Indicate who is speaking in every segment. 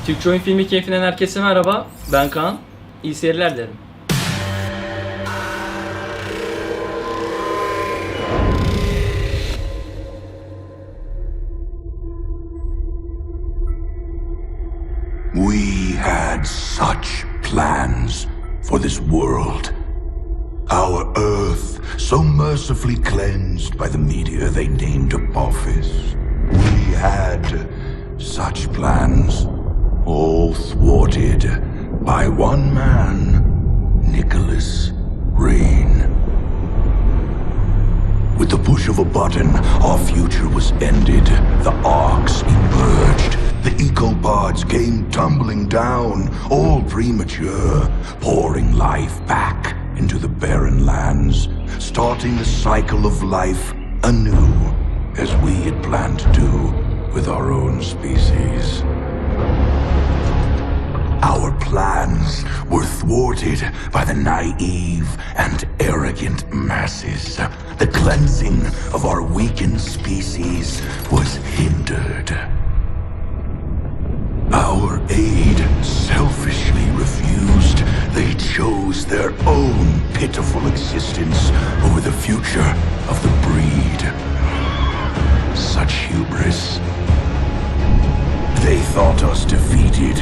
Speaker 1: Türkçe oyun filmi keyfinden herkese merhaba. Ben Kaan. İyi seyirler dilerim.
Speaker 2: We had such plans for this world. Our Earth, so mercifully cleansed by the meteor they named Apophis. We had such plans, all thwarted by one man, Nicholas Rain. With the push of a button, our future was ended. The arcs emerged. The ecopods came tumbling down, all premature, pouring life back into the barren lands, starting the cycle of life anew, as we had planned to do with our own species. Our plans were thwarted by the naive and arrogant masses. The cleansing of our weakened species was hindered. Our aid selfishly refused. They chose their own pitiful existence over the future of the breed. Such hubris. They thought us defeated.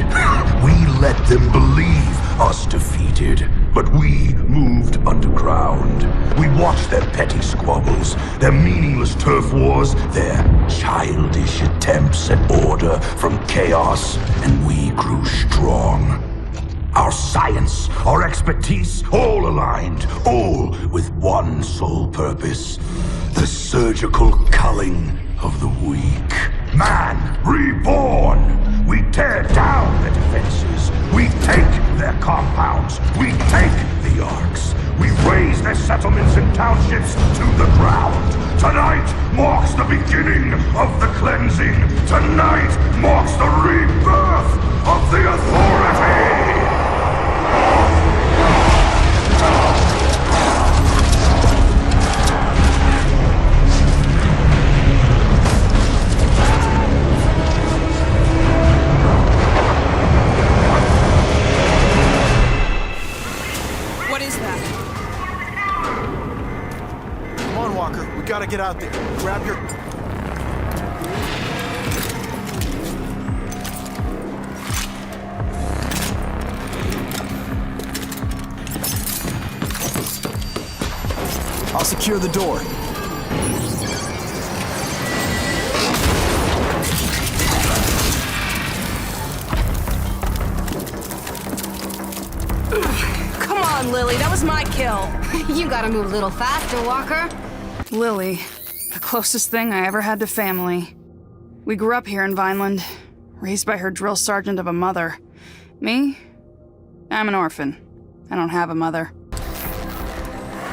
Speaker 2: We let them believe us defeated. But we moved underground. We watched their petty squabbles, their meaningless turf wars, their childish attempts at order from chaos, and we grew strong. Our science, our expertise, all aligned, all with one sole purpose: the surgical culling of the weak. Man reborn! We tear down their defenses. We take their compounds. We take the arcs. We raise their settlements and townships to the ground. Tonight marks the beginning of the cleansing. Tonight marks the rebirth of the authority!
Speaker 3: Gotta get out there. Grab your... I'll secure the door.
Speaker 4: Come on, Lily, that was my kill.
Speaker 5: You gotta move a little faster, Walker.
Speaker 4: Lily, the closest thing I ever had to family. We grew up here in Vineland, raised by her drill sergeant of a mother. Me? I'm an orphan. I don't have a mother.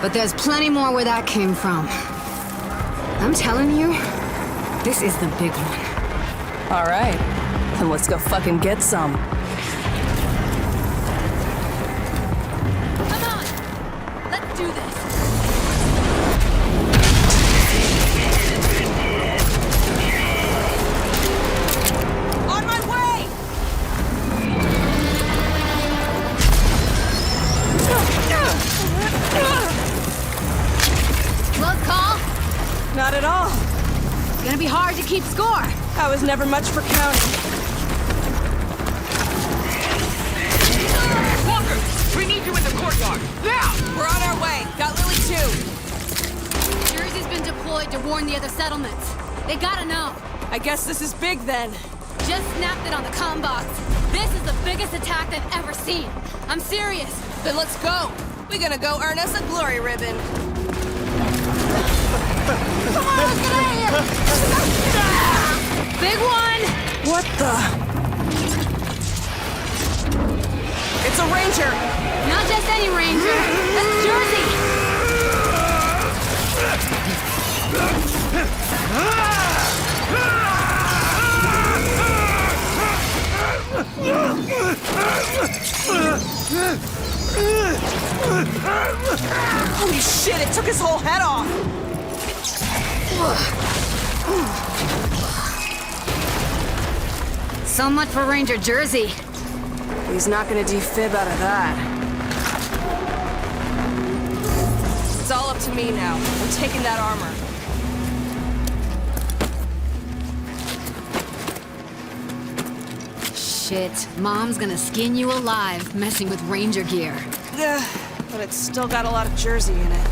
Speaker 5: But there's plenty more where that came from. I'm telling you, this is the big one.
Speaker 6: All right, then let's go fucking get some.
Speaker 5: Come on, let's do this.
Speaker 4: Not at all.
Speaker 5: It's gonna be hard to keep score.
Speaker 4: I was never much for counting.
Speaker 7: Walker, we need you in the courtyard. Now!
Speaker 4: We're on our way. Got Lily too.
Speaker 5: Jersey's been deployed to warn the other settlements. They gotta know.
Speaker 4: I guess this is big then.
Speaker 5: Just snapped it on the comm box. This is the biggest attack they've ever seen. I'm serious.
Speaker 4: Then let's go. We're gonna go earn us a glory ribbon.
Speaker 5: Come on, let's get out of here! Big one!
Speaker 4: What the? It's a ranger!
Speaker 5: Not just any ranger. That's Jersey!
Speaker 4: Holy shit, it took his whole head off!
Speaker 5: So much for Ranger Jersey.
Speaker 4: He's not gonna defib out of that.
Speaker 6: It's all up to me now. I'm taking that armor.
Speaker 5: Shit, Mom's gonna skin you alive messing with Ranger gear.
Speaker 6: Ugh, but it's still got a lot of Jersey in it.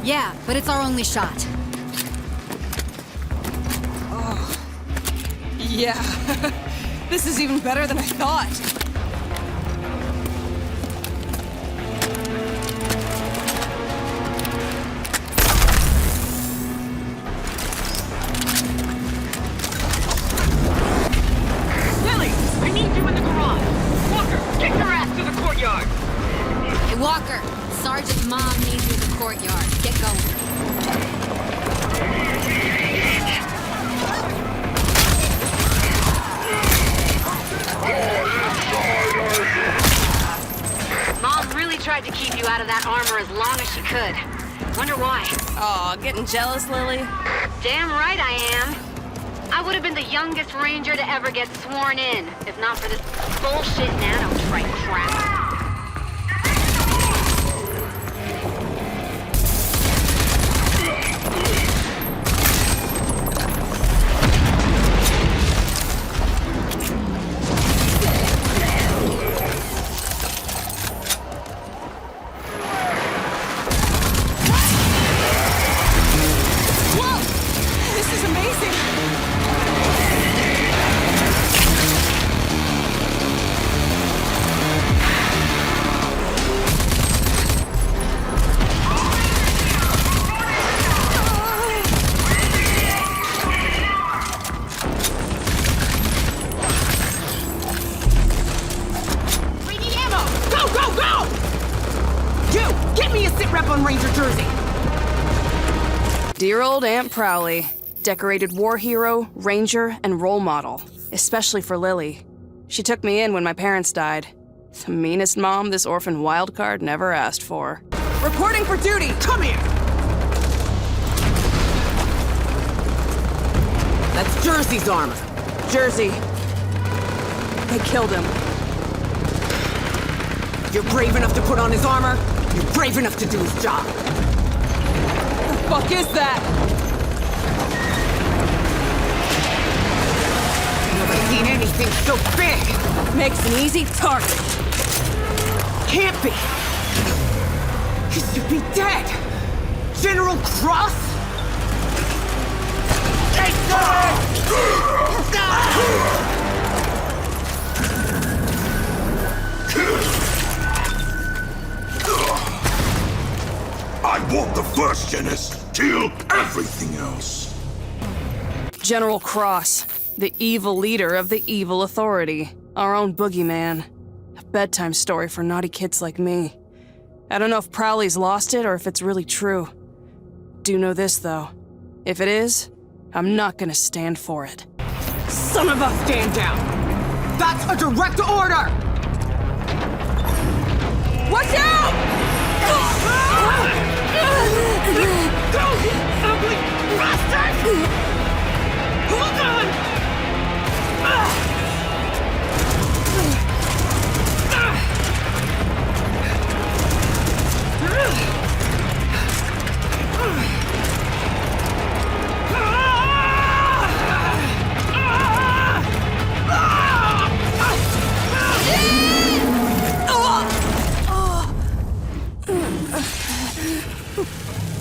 Speaker 5: Yeah, but it's our only shot.
Speaker 6: Yeah. This is even better than I thought.
Speaker 7: Lily, I need you in the garage. Walker, get your ass to the courtyard.
Speaker 5: Hey, Walker, Sergeant's mom needs you in the courtyard. Get going. Mom really tried to keep you out of that armor as long as she could. Wonder why.
Speaker 6: Aw, getting jealous, Lily?
Speaker 5: Damn right I am. I would have been the youngest ranger to ever get sworn in, if not for this bullshit nanotrite crap.
Speaker 6: Whoa! This is amazing!
Speaker 7: We need ammo. Go, go, go! You, get me a sit rep on Ranger Jersey.
Speaker 4: Dear old Aunt Prowley, decorated war hero, ranger, and role model, especially for Lily. She took me in when my parents died. The meanest mom this orphan wildcard never asked for.
Speaker 6: Reporting for duty!
Speaker 7: Come here.
Speaker 6: That's Jersey's armor.
Speaker 4: Jersey. They killed him.
Speaker 6: You're brave enough to put on his armor? You're brave enough to do his job. The fuck is that? Never seen anything so big.
Speaker 4: Makes an easy target.
Speaker 6: Can't be. He should be dead. General Cross?
Speaker 2: I want the first genus. Kill everything else.
Speaker 4: General Cross, the evil leader of the evil authority. Our own boogeyman. A bedtime story for naughty kids like me. I don't know if Prowley's lost it or if it's really true. Do know this, though. If it is, I'm not gonna stand for it.
Speaker 6: Son of a stand down! That's a direct order! Watch out! Go, you ugly bastard! Hold on!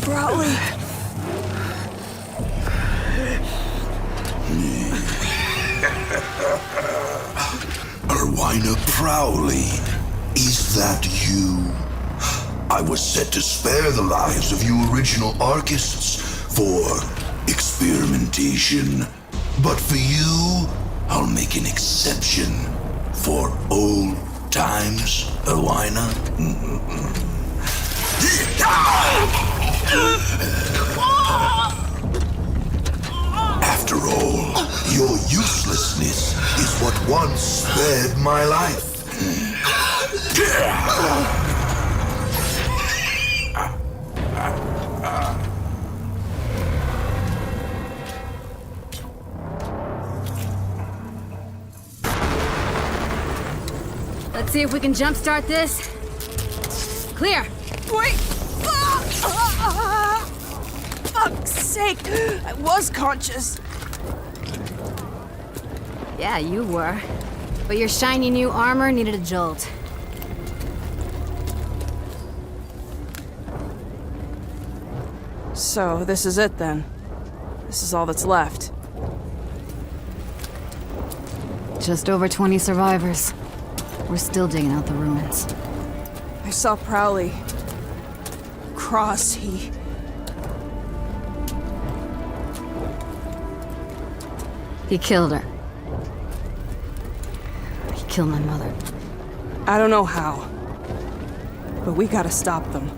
Speaker 4: Prowley.
Speaker 2: Erwina Prowley, is that you? I was set to spare the lives of you original Archists for experimentation. But for you, I'll make an exception for old times, Erwina. After all, your uselessness is what once spared my life.
Speaker 5: Let's see if we can jumpstart this. Clear.
Speaker 4: Wait! Fuck's sake! I was conscious.
Speaker 5: Yeah, you were. But your shiny new armor needed a jolt.
Speaker 4: So, this is it then. This is all that's left.
Speaker 5: Just over 20 survivors. We're still digging out the ruins.
Speaker 4: I saw Prowley. Cross, he
Speaker 5: killed her. He killed my mother.
Speaker 4: I don't know how. But we gotta stop them.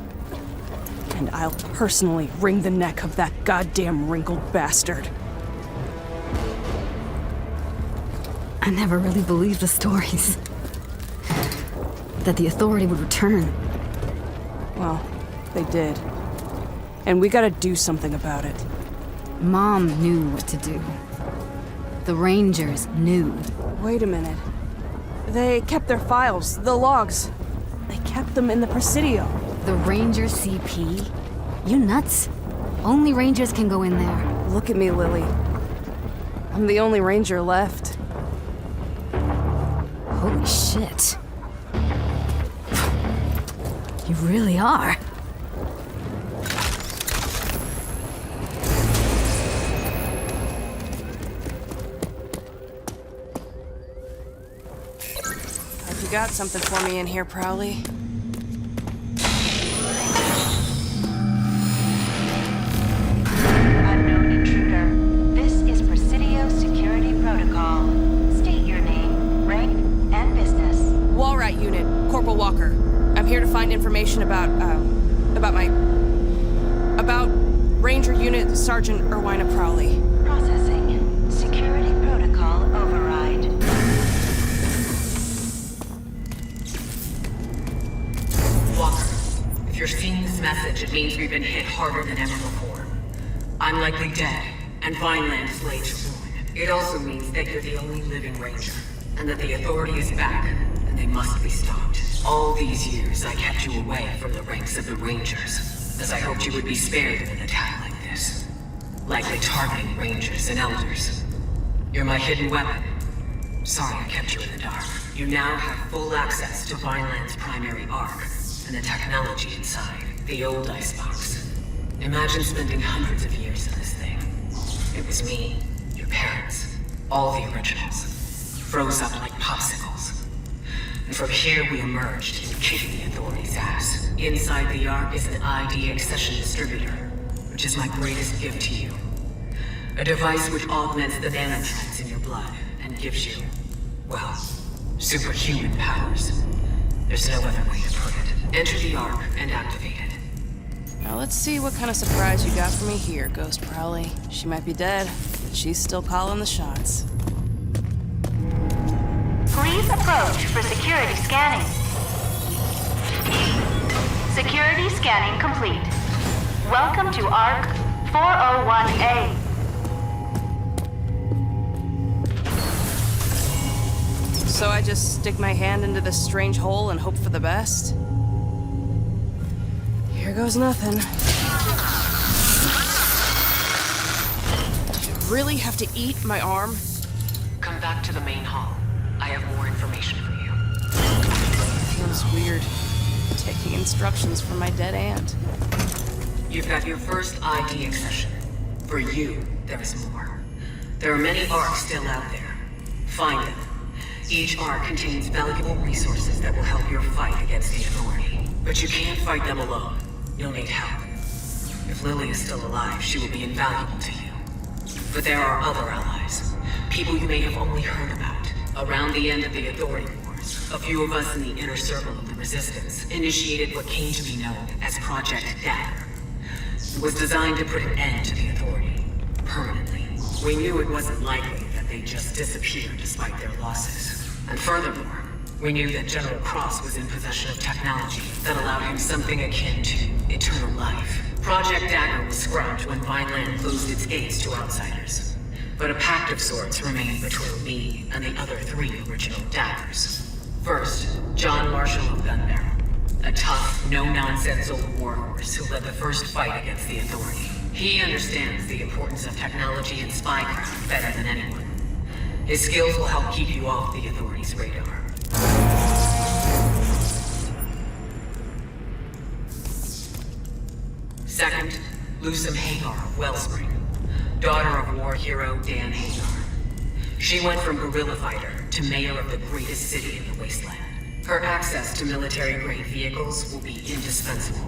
Speaker 4: And I'll personally wring the neck of that goddamn wrinkled bastard.
Speaker 5: I never really believed the stories. That the Authority would return.
Speaker 4: Well, they did. And we gotta do something about it.
Speaker 5: Mom knew what to do. The Rangers knew.
Speaker 4: Wait a minute. They kept their files, the logs. They kept them in the Presidio.
Speaker 5: The Ranger CP? You nuts? Only Rangers can go in there.
Speaker 4: Look at me, Lily. I'm the only Ranger left.
Speaker 5: Holy shit. You really are.
Speaker 4: Have you got something for me in here, Prowley?
Speaker 8: Unknown intruder. This is Presidio Security Protocol. State your name, rank, and business.
Speaker 4: Wallrat Unit, Corporal Walker. I'm here to find information about Ranger Unit Sergeant Erwina Prowley.
Speaker 8: Processing. Security Protocol override.
Speaker 9: Walker, if you're seeing this message, it means we've been hit harder than ever before. I'm likely dead, and Vineland is laid to ruin. It also means that you're the only living Ranger, and that the Authority is back, and they must be stopped. All these years, I kept you away from the ranks of the Rangers, as I hoped you would be spared in an attack like this. Likely targeting Rangers and Elders. You're my hidden weapon. Sorry I kept you in the dark. You now have full access to Vineland's primary arc, and the technology inside, the old icebox. Imagine spending hundreds of years in this thing. It was me, your parents, all the originals. Froze up like popsicles. And from here we emerged and kicked the Authority's ass. Inside the Ark is an ID accession distributor, which is my greatest gift to you. A device which augments the nanotrends in your blood and gives you, well, superhuman powers. There's no other way to put it. Enter the Ark and activate it.
Speaker 4: Now let's see what kind of surprise you got for me here, Ghost Prowley. She might be dead, but she's still calling the shots.
Speaker 8: Please approach for security scanning. Security scanning complete. Welcome to ARC 401A.
Speaker 4: So I just stick my hand into this strange hole and hope for the best? Here goes nothing. Do you really have to eat my arm?
Speaker 9: Come back to the main hall. I have more information for you.
Speaker 4: Feels weird. Taking instructions from my dead aunt.
Speaker 9: You've got your first ID accession. For you, there is more. There are many arcs still out there. Find them. Each arc contains valuable resources that will help your fight against the Authority. But you can't fight them alone. You'll need help. If Lily is still alive, she will be invaluable to you. But there are other allies. People you may have only heard about. Around the end of the Authority Wars, a few of us in the inner circle of the Resistance initiated what came to be known as Project Dagger. It was designed to put an end to the Authority, permanently. We knew it wasn't likely that they'd just disappear despite their losses. And furthermore, we knew that General Cross was in possession of technology that allowed him something akin to eternal life. Project Dagger was scrapped when Vineland closed its gates to outsiders. But a pact of sorts remained between me and the other 3 original Daggers. First, John Marshall of Gun Barrel, a tough, no-nonsense old warhorse who led the first fight against the Authority. He understands the importance of technology and spycraft better than anyone. His skills will help keep you off the Authority's radar. Second, Lusum Hagar of Wellspring, daughter of war hero Dan Hagar. She went from guerrilla fighter to mayor of the greatest city in the wasteland. Her access to military-grade vehicles will be indispensable.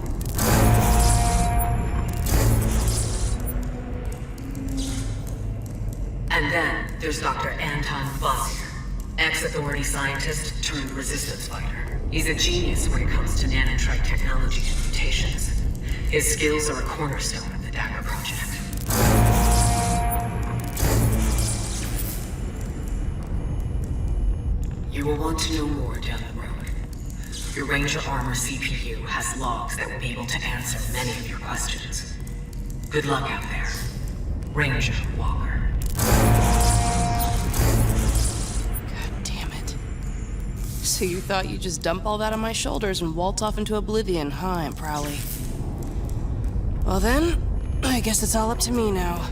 Speaker 9: And then there's Dr. Anton Fossier, ex-Authority scientist turned resistance fighter. He's a genius when it comes to nanotrite technology and mutations. His skills are a cornerstone of the Dagger Project. You will want to know more down the road. Your Ranger Armor CPU has logs that will be able to answer many of your questions. Good luck out there, Ranger Walker.
Speaker 6: God damn it. So you thought you'd just dump all that on my shoulders and waltz off into oblivion, huh, Aunt Prowley? Well then, I guess it's all up to me now.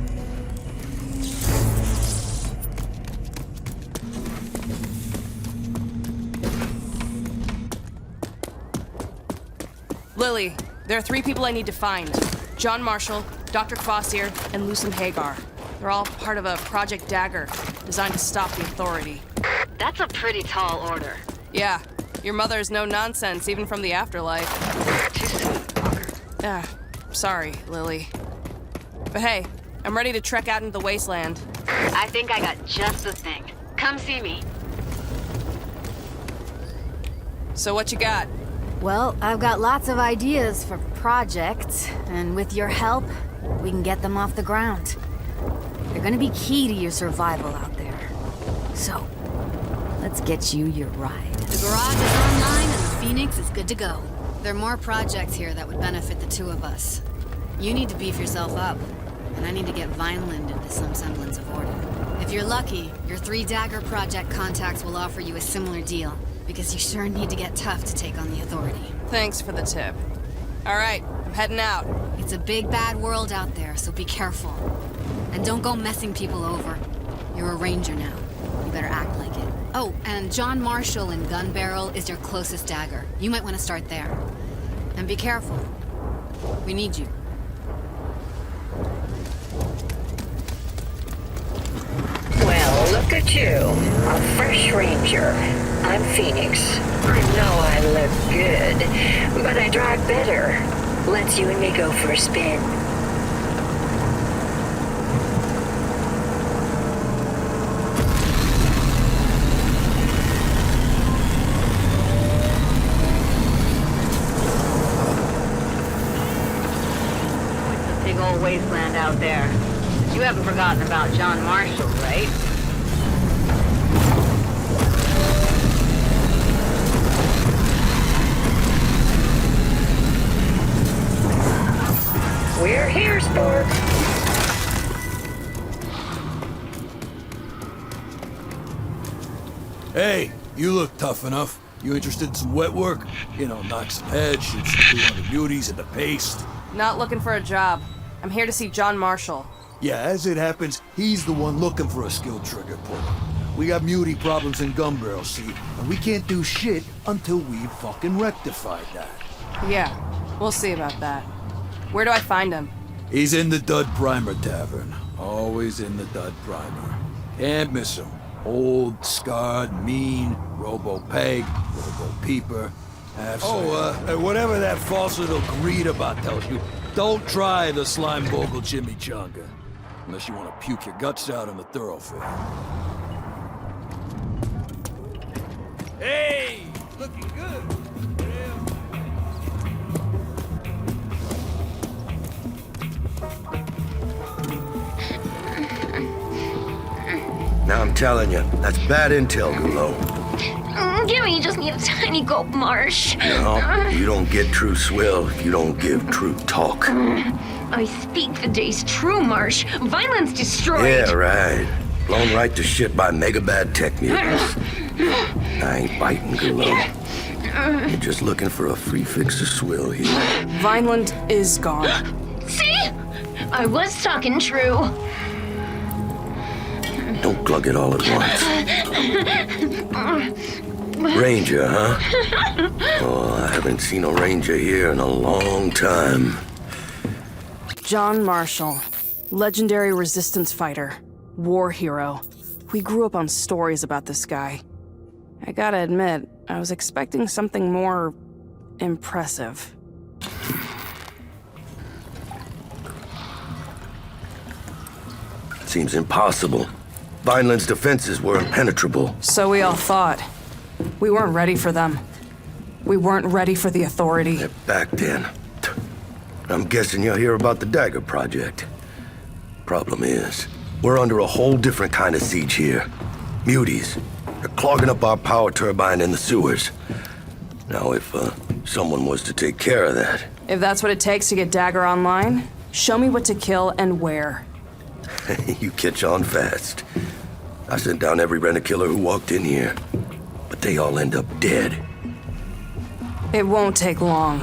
Speaker 6: Lily, there are 3 people I need to find. John Marshall, Dr. Fossier, and Lusum Hagar. They're all part of a Project Dagger, designed to stop the Authority.
Speaker 5: That's a pretty tall order.
Speaker 6: Yeah, your mother is no nonsense, even from the afterlife.
Speaker 5: Too soon, Walker.
Speaker 6: Ah, sorry, Lily. But hey, I'm ready to trek out into the wasteland.
Speaker 5: I think I got just the thing. Come see me.
Speaker 6: So what you got?
Speaker 5: Well, I've got lots of ideas for projects, and with your help, we can get them off the ground. They're gonna be key to your survival out there. So, let's get you your ride. The garage is online and the Phoenix is good to go. There are more projects here that would benefit the 2 of us. You need to beef yourself up, and I need to get Vineland into some semblance of order. If you're lucky, your 3 Dagger Project contacts will offer you a similar deal, because you sure need to get tough to take on the Authority.
Speaker 6: Thanks for the tip. All right, I'm heading out.
Speaker 5: It's a big bad world out there, so be careful. And don't go messing people over. You're a ranger now. You better act like it. Oh, and John Marshall in Gun Barrel is your closest dagger. You might want to start there. And be careful. We need you.
Speaker 10: Well, look at you. A fresh ranger. I'm Phoenix. I know I look good, but I drive better. Let's you and me go for a spin.
Speaker 5: It's a big old wasteland out there. You haven't forgotten about John Marshall, right?
Speaker 10: We're here, sport.
Speaker 11: Hey, you look tough enough. You interested in some wet work? You know, knock some heads, shoot some 200 beauties at the paste.
Speaker 6: Not looking for a job. I'm here to see John Marshall.
Speaker 11: Yeah, as it happens, he's the one looking for a skilled trigger puller. We got muty problems in Gun Barrel, see? And we can't do shit until we've fucking rectified that.
Speaker 6: Yeah, we'll see about that. Where do I find him?
Speaker 11: He's in the Dud Primer Tavern. Always in the Dud Primer. Can't miss him. Old, scarred, mean, robo-peg, robo-peeper. And whatever that false little greed about tells you, don't try the slime bogle chimichanga. Unless you want to puke your guts out in the thoroughfare. Hey! Looking good!
Speaker 12: Now I'm telling you, that's bad intel, Gulo.
Speaker 13: Gimme just need a tiny gulp, Marsh.
Speaker 12: No, you don't get true swill if you don't give true talk.
Speaker 13: I speak the day's true, Marsh. Violence destroyed.
Speaker 12: Yeah, right. Blown right to shit by mega bad tech mutants. I ain't biting, Gullo. You're just looking for a free fix of swill here.
Speaker 6: Vineland is gone.
Speaker 13: See? I was talking true.
Speaker 12: Don't glug it all at once. Ranger, huh? Oh, I haven't seen a ranger here in a long time.
Speaker 6: John Marshall, legendary resistance fighter, war hero. We grew up on stories about this guy. I gotta admit, I was expecting something more impressive.
Speaker 12: Seems impossible. Vineland's defenses were impenetrable.
Speaker 6: So we all thought. We weren't ready for them. We weren't ready for the authority.
Speaker 12: Back then. I'm guessing you'll hear about the Dagger Project. Problem is, we're under a whole different kind of siege here. Muties. They're clogging up our power turbine in the sewers. Now, if someone was to take care of that...
Speaker 6: If that's what it takes to get Dagger online, show me what to kill and where.
Speaker 12: You catch on fast. I sent down every rent-a-killer who walked in here, but they all end up dead.
Speaker 6: It won't take long.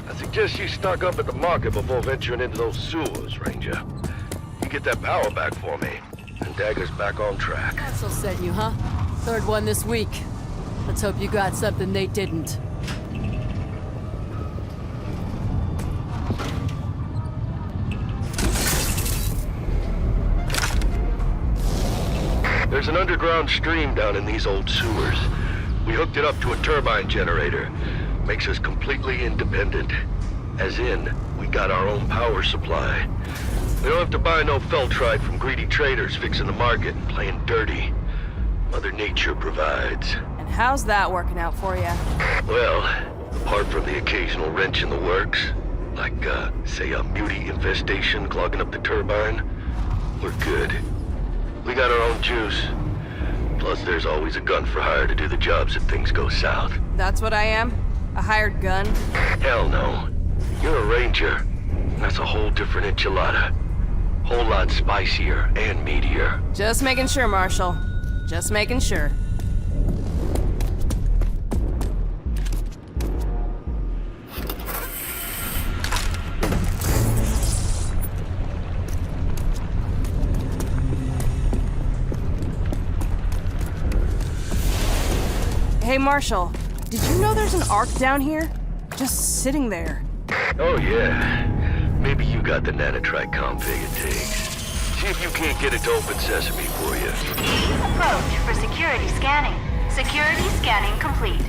Speaker 14: I suggest you stock up at the market before venturing into those sewers, Ranger. You get that power back for me, and Dagger's back on track.
Speaker 15: Castle sent you, huh? Third one this week. Let's hope you got something they didn't.
Speaker 14: There's an underground stream down in these old sewers. We hooked it up to a turbine generator. Makes us completely independent. As in, we got our own power supply. We don't have to buy no feltrite from greedy traders fixing the market and playing dirty. Mother Nature provides.
Speaker 6: And how's that working out for you?
Speaker 14: Well, apart from the occasional wrench in the works, like, say a mutie infestation clogging up the turbine, we're good. We got our own juice. Plus, there's always a gun for hire to do the jobs if things go south.
Speaker 6: That's what I am? A hired gun?
Speaker 14: Hell no. You're a ranger. And that's a whole different enchilada. Whole lot spicier and meatier.
Speaker 6: Just making sure, Marshall. Just making sure. Hey, Marshall, did you know there's an ark down here? Just sitting there.
Speaker 14: Oh, yeah. Maybe you got the nanotrite config it takes. See if you can't get it to open sesame for you.
Speaker 8: Approach for security scanning. Security scanning complete.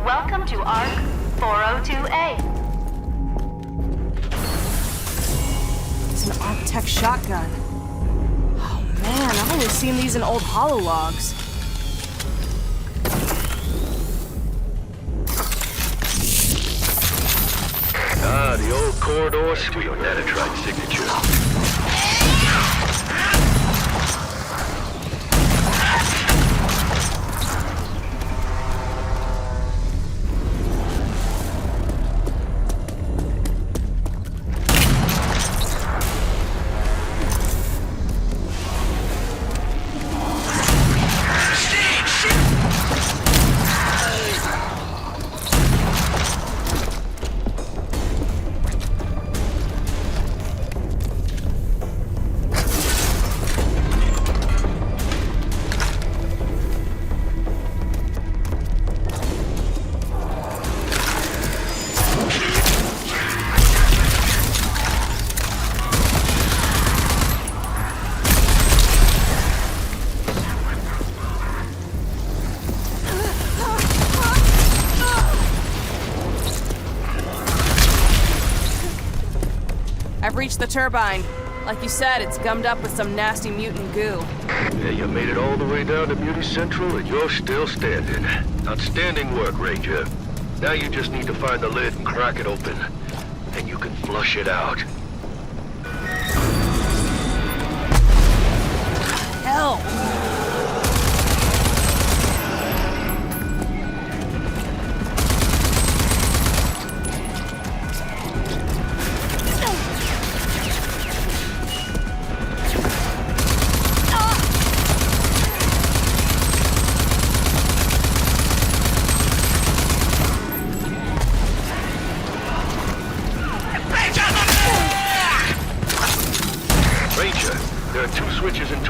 Speaker 8: Welcome to ARC 402A.
Speaker 6: It's an Arc-Tech shotgun. Oh man, I've only seen these in old holologs.
Speaker 14: Ah, the old corridor suite nanotrite signature.
Speaker 6: I've reached the turbine. Like you said, it's gummed up with some nasty mutant goo.
Speaker 14: Yeah, you made it all the way down to Mutie Central and you're still standing. Outstanding work, Ranger. Now you just need to find the lid and crack it open. And you can flush it out.
Speaker 6: Hell!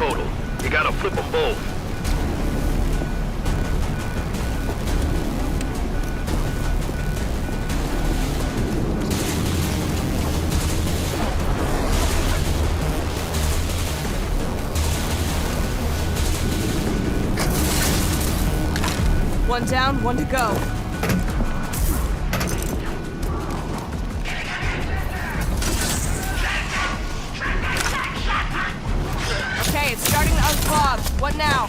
Speaker 14: total. You gotta flip them both.
Speaker 6: One down, one to go. Okay, it's starting to unclog. What now?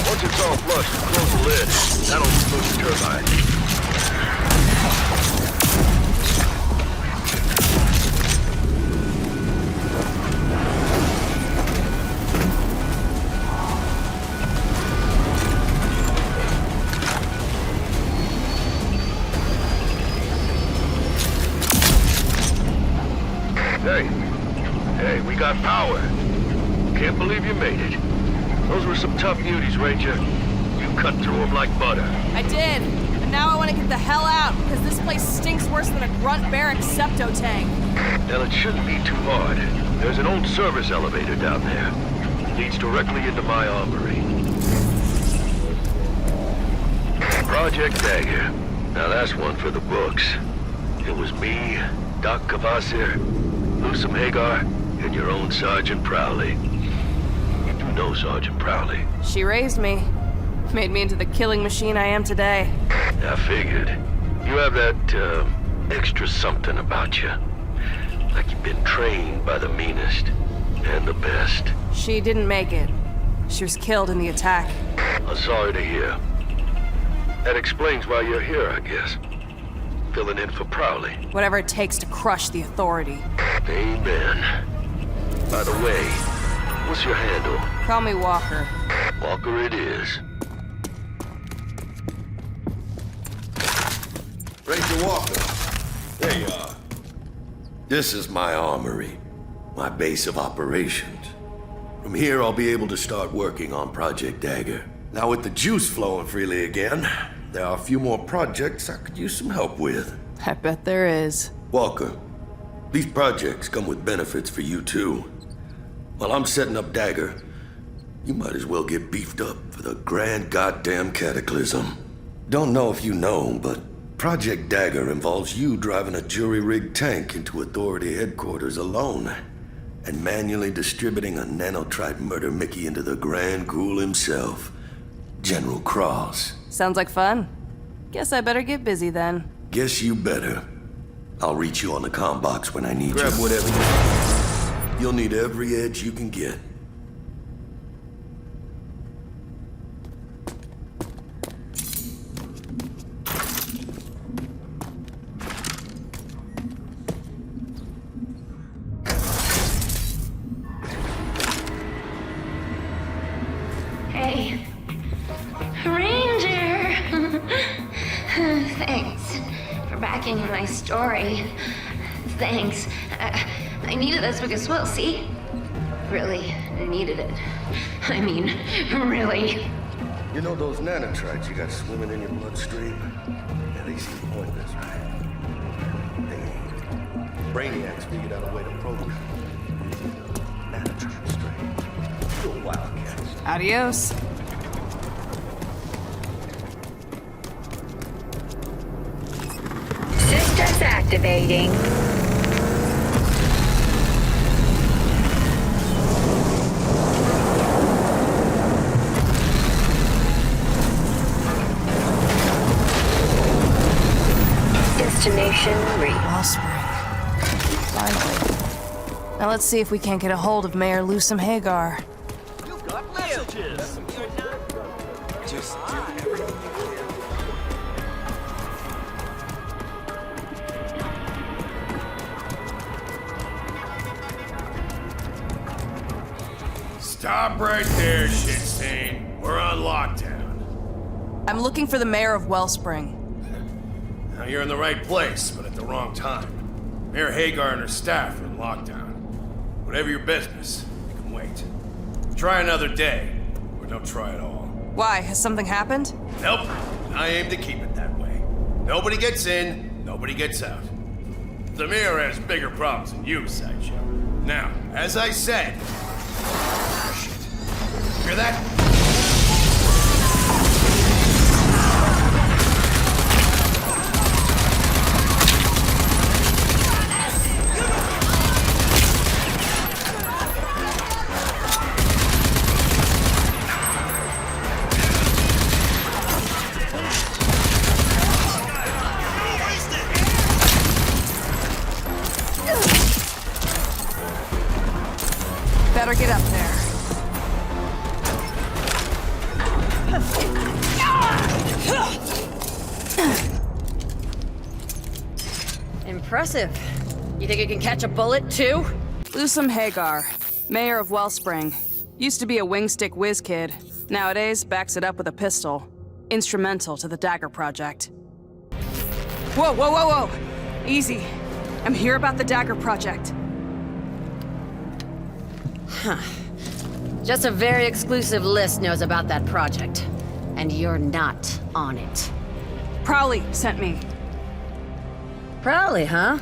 Speaker 14: Once it's all flushed, close the lid. That'll remove the turbine. Hey, we got power. Can't believe you made it. Those were some tough beauties, Ranger. You cut through them like butter.
Speaker 6: I did. And now I want to get the hell out, because this place stinks worse than a grunt barrack septo tank.
Speaker 14: Well, it shouldn't be too hard. There's an old service elevator down there. It leads directly into my armory. Project Dagger. Now that's one for the books. It was me, Doc Cavassier, Lusum Hagar, and your own Sergeant Prowley. You do know Sergeant Prowley.
Speaker 6: She raised me. Made me into the killing machine I am today.
Speaker 14: I figured. You have that, extra something about you. Like you've been trained by the meanest and the best.
Speaker 6: She didn't make it. She was killed in the attack.
Speaker 14: I'm sorry to hear. That explains why you're here, I guess. Filling in for Prowley.
Speaker 6: Whatever it takes to crush the authority.
Speaker 14: Amen. By the way, what's your handle?
Speaker 6: Call me Walker.
Speaker 14: Walker it is.
Speaker 12: Ranger Walker. There you are. This is my armory, my base of operations. From here, I'll be able to start working on Project Dagger. Now, with the juice flowing freely again, there are a few more projects I could use some help with.
Speaker 6: I bet there is.
Speaker 12: Walker, these projects come with benefits for you, too. While I'm setting up Dagger, you might as well get beefed up for the grand goddamn cataclysm. Don't know if you know, but Project Dagger involves you driving a jury-rigged tank into Authority headquarters alone and manually distributing a nanotrite murder Mickey into the Grand Ghoul himself, General Cross.
Speaker 6: Sounds like fun. Guess I better get busy then.
Speaker 12: Guess you better. I'll reach you on the comm box when I need
Speaker 14: Grab
Speaker 12: you.
Speaker 14: whatever you need.
Speaker 12: You'll need every edge you can get.
Speaker 13: Hey. Ranger! Thanks for backing my story. Thanks. I needed this because, well, see? Really needed it. I mean, really.
Speaker 12: You know those nanotrites you got swimming in your bloodstream? Yeah, they seem pointless, right? They ain't. Brainiacs figured out a way to program nanotrite strain. Real wildcats.
Speaker 4: Adios.
Speaker 10: Systems activating. Destination reached.
Speaker 6: Wellspring. Finally. Now let's see if we can't get a hold of Mayor Lusum Hagar.
Speaker 16: Stop right there, shit stain. We're on lockdown.
Speaker 6: I'm looking for the mayor of Wellspring.
Speaker 16: Now you're in the right place, but at the wrong time. Mayor Hagar and her staff are in lockdown. Whatever your business, you can wait. Try another day, or don't try at all.
Speaker 6: Why? Has something happened?
Speaker 16: Nope. I aim to keep it that way. Nobody gets in, nobody gets out. The mayor has bigger problems than you, Sideshow. Now, as I said... Shit. Hear that?
Speaker 4: Better get up there.
Speaker 15: Impressive. You think you can catch a bullet, too?
Speaker 4: Lusum Hagar, mayor of Wellspring. Used to be a wingstick whiz kid. Nowadays, backs it up with a pistol. Instrumental to the Dagger Project. Whoa, whoa, whoa, whoa! Easy. I'm here about the Dagger Project.
Speaker 15: Huh. Just a very exclusive list knows about that project. And you're not on it.
Speaker 4: Prowley sent me.
Speaker 15: Prowley, huh?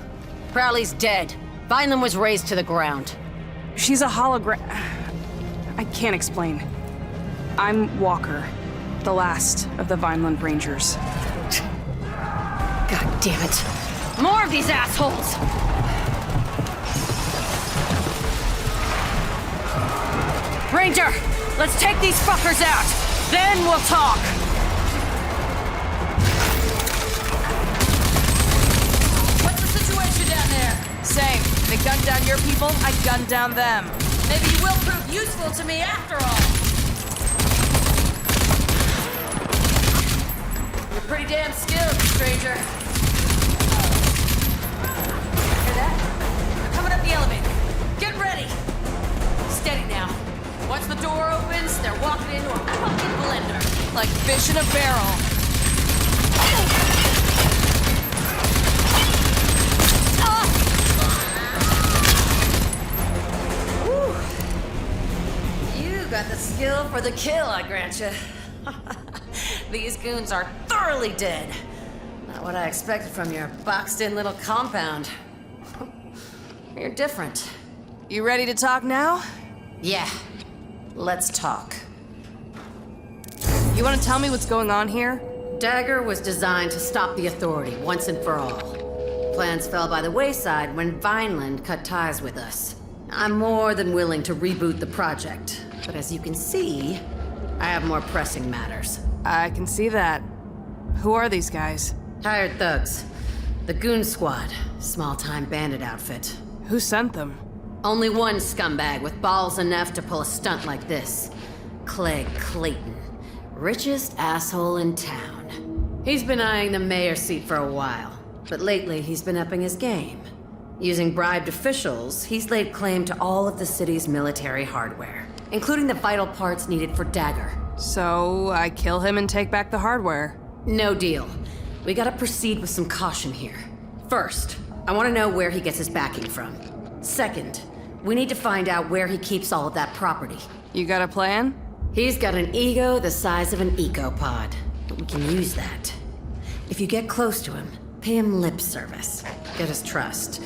Speaker 15: Prowley's dead. Vineland was razed to the ground.
Speaker 4: She's a hologram. I can't explain. I'm Walker, the last of the Vineland Rangers.
Speaker 15: God damn it. More of these assholes! Ranger, let's take these fuckers out. Then we'll talk.
Speaker 6: What's the situation down there?
Speaker 4: Same. They gunned down your people, I gunned down them.
Speaker 6: Maybe you will prove useful to me after all. You're pretty damn skilled, stranger. Hear that? They're coming up the elevator. Get ready. Steady now. Once the door opens, they're walking into a fucking blender.
Speaker 4: Like fish in a barrel.
Speaker 6: You got the skill for the kill, I grant you. These goons are thoroughly dead. Not what I expected from your boxed-in little compound. You're different.
Speaker 4: You ready to talk now?
Speaker 6: Yeah. Let's talk.
Speaker 4: You want to tell me what's going on here?
Speaker 6: Dagger was designed to stop the Authority once and for all. Plans fell by the wayside when Vineland cut ties with us. I'm more than willing to reboot the project, but as you can see, I have more pressing matters.
Speaker 4: I can see that. Who are these guys?
Speaker 6: Hired thugs. The Goon Squad, small-time bandit outfit.
Speaker 4: Who sent them?
Speaker 6: Only one scumbag with balls enough to pull a stunt like this. Clegg Clayton. Richest asshole in town. He's been eyeing the mayor's seat for a while, but lately he's been upping his game. Using bribed officials, he's laid claim to all of the city's military hardware, including the vital parts needed for Dagger.
Speaker 4: So, I kill him and take back the hardware.
Speaker 6: No deal. We gotta proceed with some caution here. First, I want to know where he gets his backing from. Second, we need to find out where he keeps all of that property.
Speaker 4: You got a plan?
Speaker 6: He's got an ego the size of an ecopod, but we can use that. If you get close to him, pay him lip service, get his trust.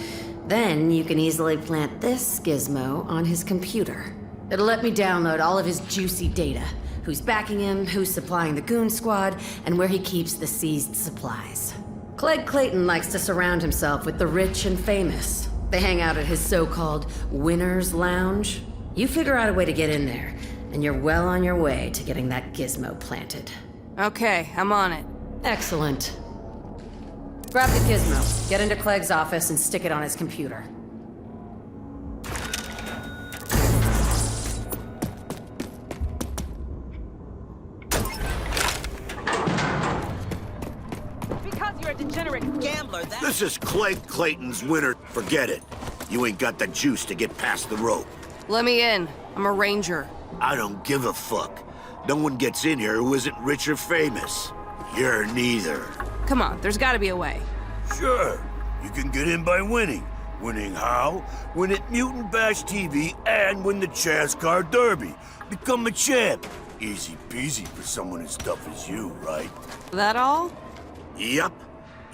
Speaker 6: Then you can easily plant this gizmo on his computer. It'll let me download all of his juicy data. Who's backing him, who's supplying the Goon Squad, and where he keeps the seized supplies. Clegg Clayton likes to surround himself with the rich and famous. They hang out at his so-called Winner's Lounge. You figure out a way to get in there, and you're well on your way to getting that gizmo planted.
Speaker 4: Okay, I'm on it.
Speaker 6: Excellent. Grab the gizmo, get into Clegg's office, and stick it on his computer.
Speaker 12: This is Clegg Clayton's winner. Forget it. You ain't got the juice to get past the rope.
Speaker 4: Let me in. I'm a ranger.
Speaker 12: I don't give a fuck. No one gets in here who isn't rich or famous. You're neither.
Speaker 4: Come on, there's gotta be a way.
Speaker 12: Sure. You can get in by winning. Winning how? Win at Mutant Bash TV and win the Chaz Car Derby. Become a champ. Easy peasy for someone as tough as you, right?
Speaker 4: That all?
Speaker 12: Yup.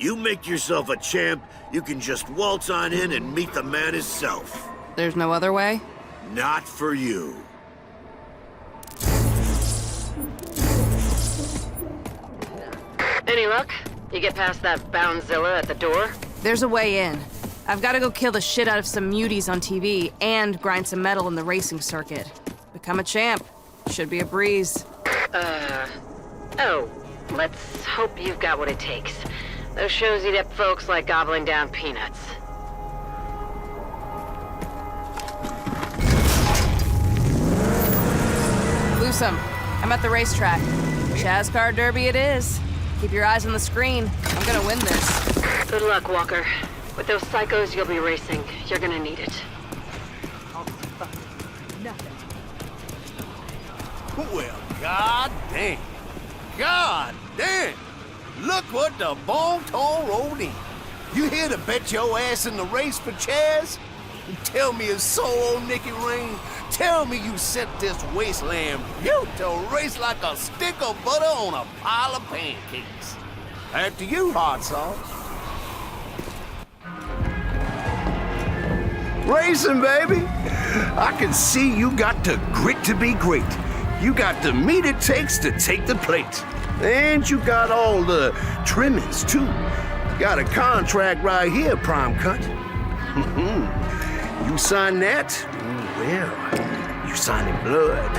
Speaker 12: You make yourself a champ, you can just waltz on in and meet the man himself.
Speaker 4: There's no other way?
Speaker 12: Not for you.
Speaker 15: Any luck? You get past that Boundzilla at the door?
Speaker 6: There's a way in. I've got to go kill the shit out of some muties on TV and grind some metal in the racing circuit. Become a champ. Should be a breeze.
Speaker 15: Oh, let's hope you've got what it takes. Those shows eat up folks like gobbling down peanuts.
Speaker 6: Lusum, I'm at the racetrack. Chaz Car Derby it is. Keep your eyes on the screen. I'm gonna win this.
Speaker 15: Good luck, Walker. With those psychos you'll be racing, you're gonna need it.
Speaker 16: Well, god damn. God damn. Look what the bon-ton rolled in. You here to bet your ass in the race for Chaz? Tell me it's so old Nicky Rain. Tell me you sent this wasteland beaut to race like a stick of butter on a pile of pancakes. After you, hot sauce. Racing, baby. I can see you got the grit to be great. You got the meat it takes to take the plate. And you got all the trimmings, too. Got a contract right here, Prime Cut. You sign that? Well, you sign in blood.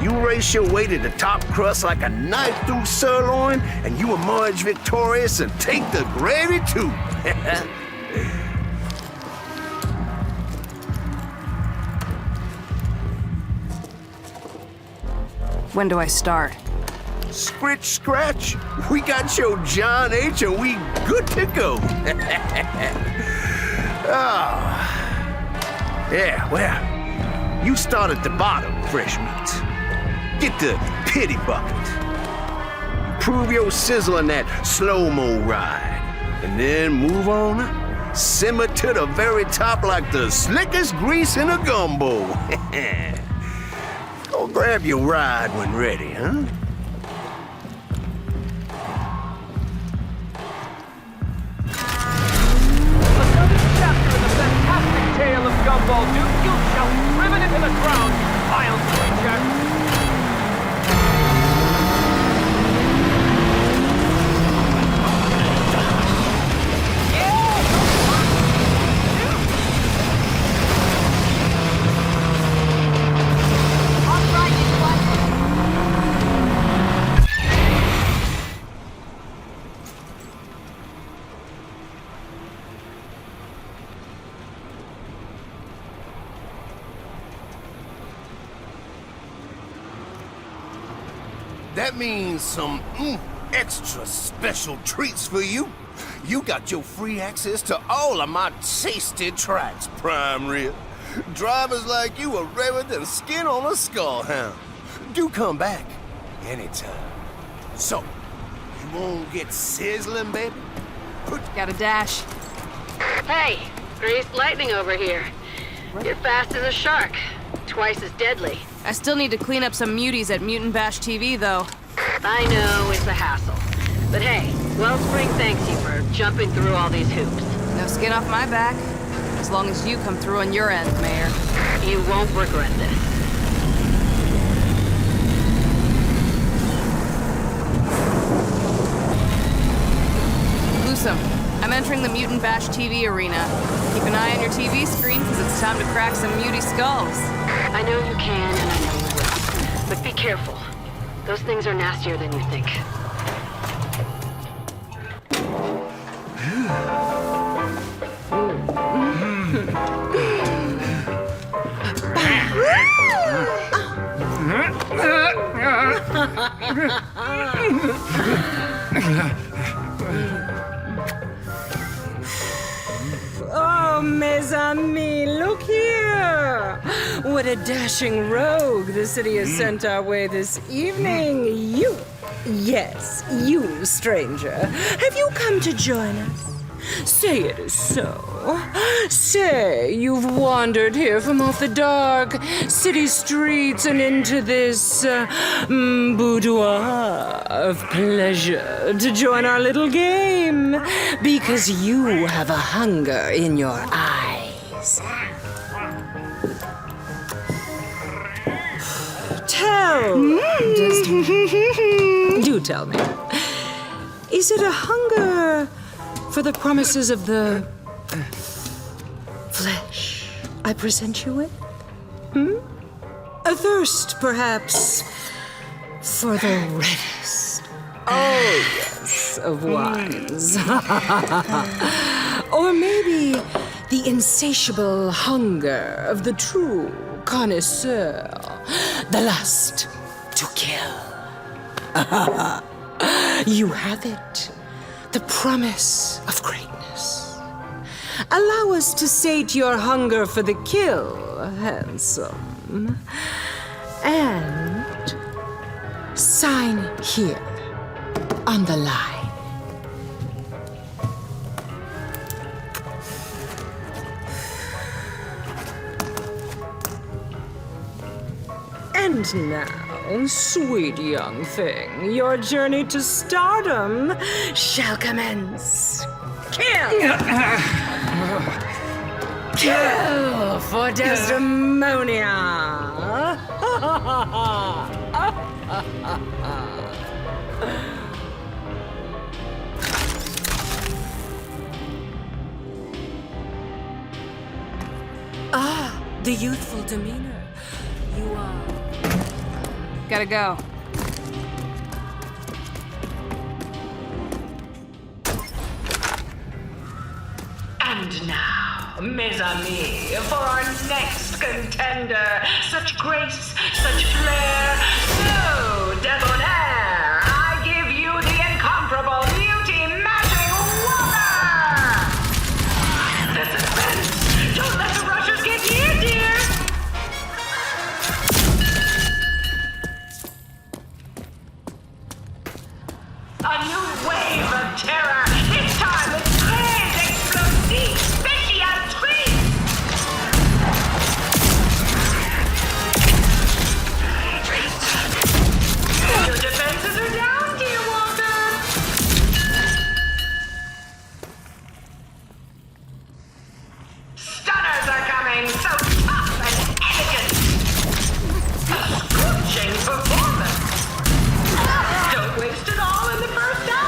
Speaker 16: You race your way to the top crust like a knife through sirloin, and you emerge victorious and take the gravy, too.
Speaker 6: When do I start?
Speaker 16: Scritch, scratch. We got your John H. and we good to go. Yeah, well, you start at the bottom, fresh meat. Get the pity bucket. Prove your sizzle in that slow-mo ride. And then move on up. Simmer to the very top like the slickest grease in a gumbo. Go grab your ride when ready, huh?
Speaker 17: Tale of Gumball, Duke, you shall be driven into the ground, you vile creature!
Speaker 16: That means some extra special treats for you. You got your free access to all of my tasty tracks, Prime Rib. Drivers like you are rarer than skin on a skullhound. Do come back anytime. So, you won't get sizzling, baby?
Speaker 6: Got a dash.
Speaker 15: Hey, greased lightning over here. You're fast as a shark. Twice as deadly.
Speaker 6: I still need to clean up some muties at Mutant Bash TV, though.
Speaker 15: I know, it's a hassle. But hey, Wellspring thanks you for jumping through all these hoops.
Speaker 6: No skin off my back. As long as you come through on your end, Mayor.
Speaker 15: You won't regret this.
Speaker 6: Lusum, I'm entering the Mutant Bash TV arena. Keep an eye on your TV screen, because it's time to crack some muty skulls.
Speaker 15: I know you can, and I know you will. But be careful. Those things are nastier than you think.
Speaker 18: Oh, mes amis, look here! What a dashing rogue the city has sent our way this evening. You, yes, you, stranger. Have you come to join us? Say it is so. Say you've wandered here from off the dark city streets and into this boudoir of pleasure to join our little game because you have a hunger in your eyes. Well, do tell me. Is it a hunger for the promises of the flesh I present you with? A thirst, perhaps, for the reddest, yes, of wines. Or maybe the insatiable hunger of the true connoisseur, the lust to kill. You have it, the promise of greatness. Allow us to sate your hunger for the kill, handsome. And sign here on the line. And now, sweet young thing, your journey to stardom shall commence. Kill! Kill for Desdemonia! Ah, the youthful demeanor. You are...
Speaker 4: Gotta go.
Speaker 10: And now, mes amis, for our next contender. Such grace, such flair, so debonair. I give you the incomparable beauty-matching Walker! The suspense! Don't let the rushers get near, dear! A new wave of terror! This time it's grand explosive! Special treat! Your defenses are down, dear Walker! Stunners are coming, so tough and elegant! A scorching performance! Don't waste it all in the first act!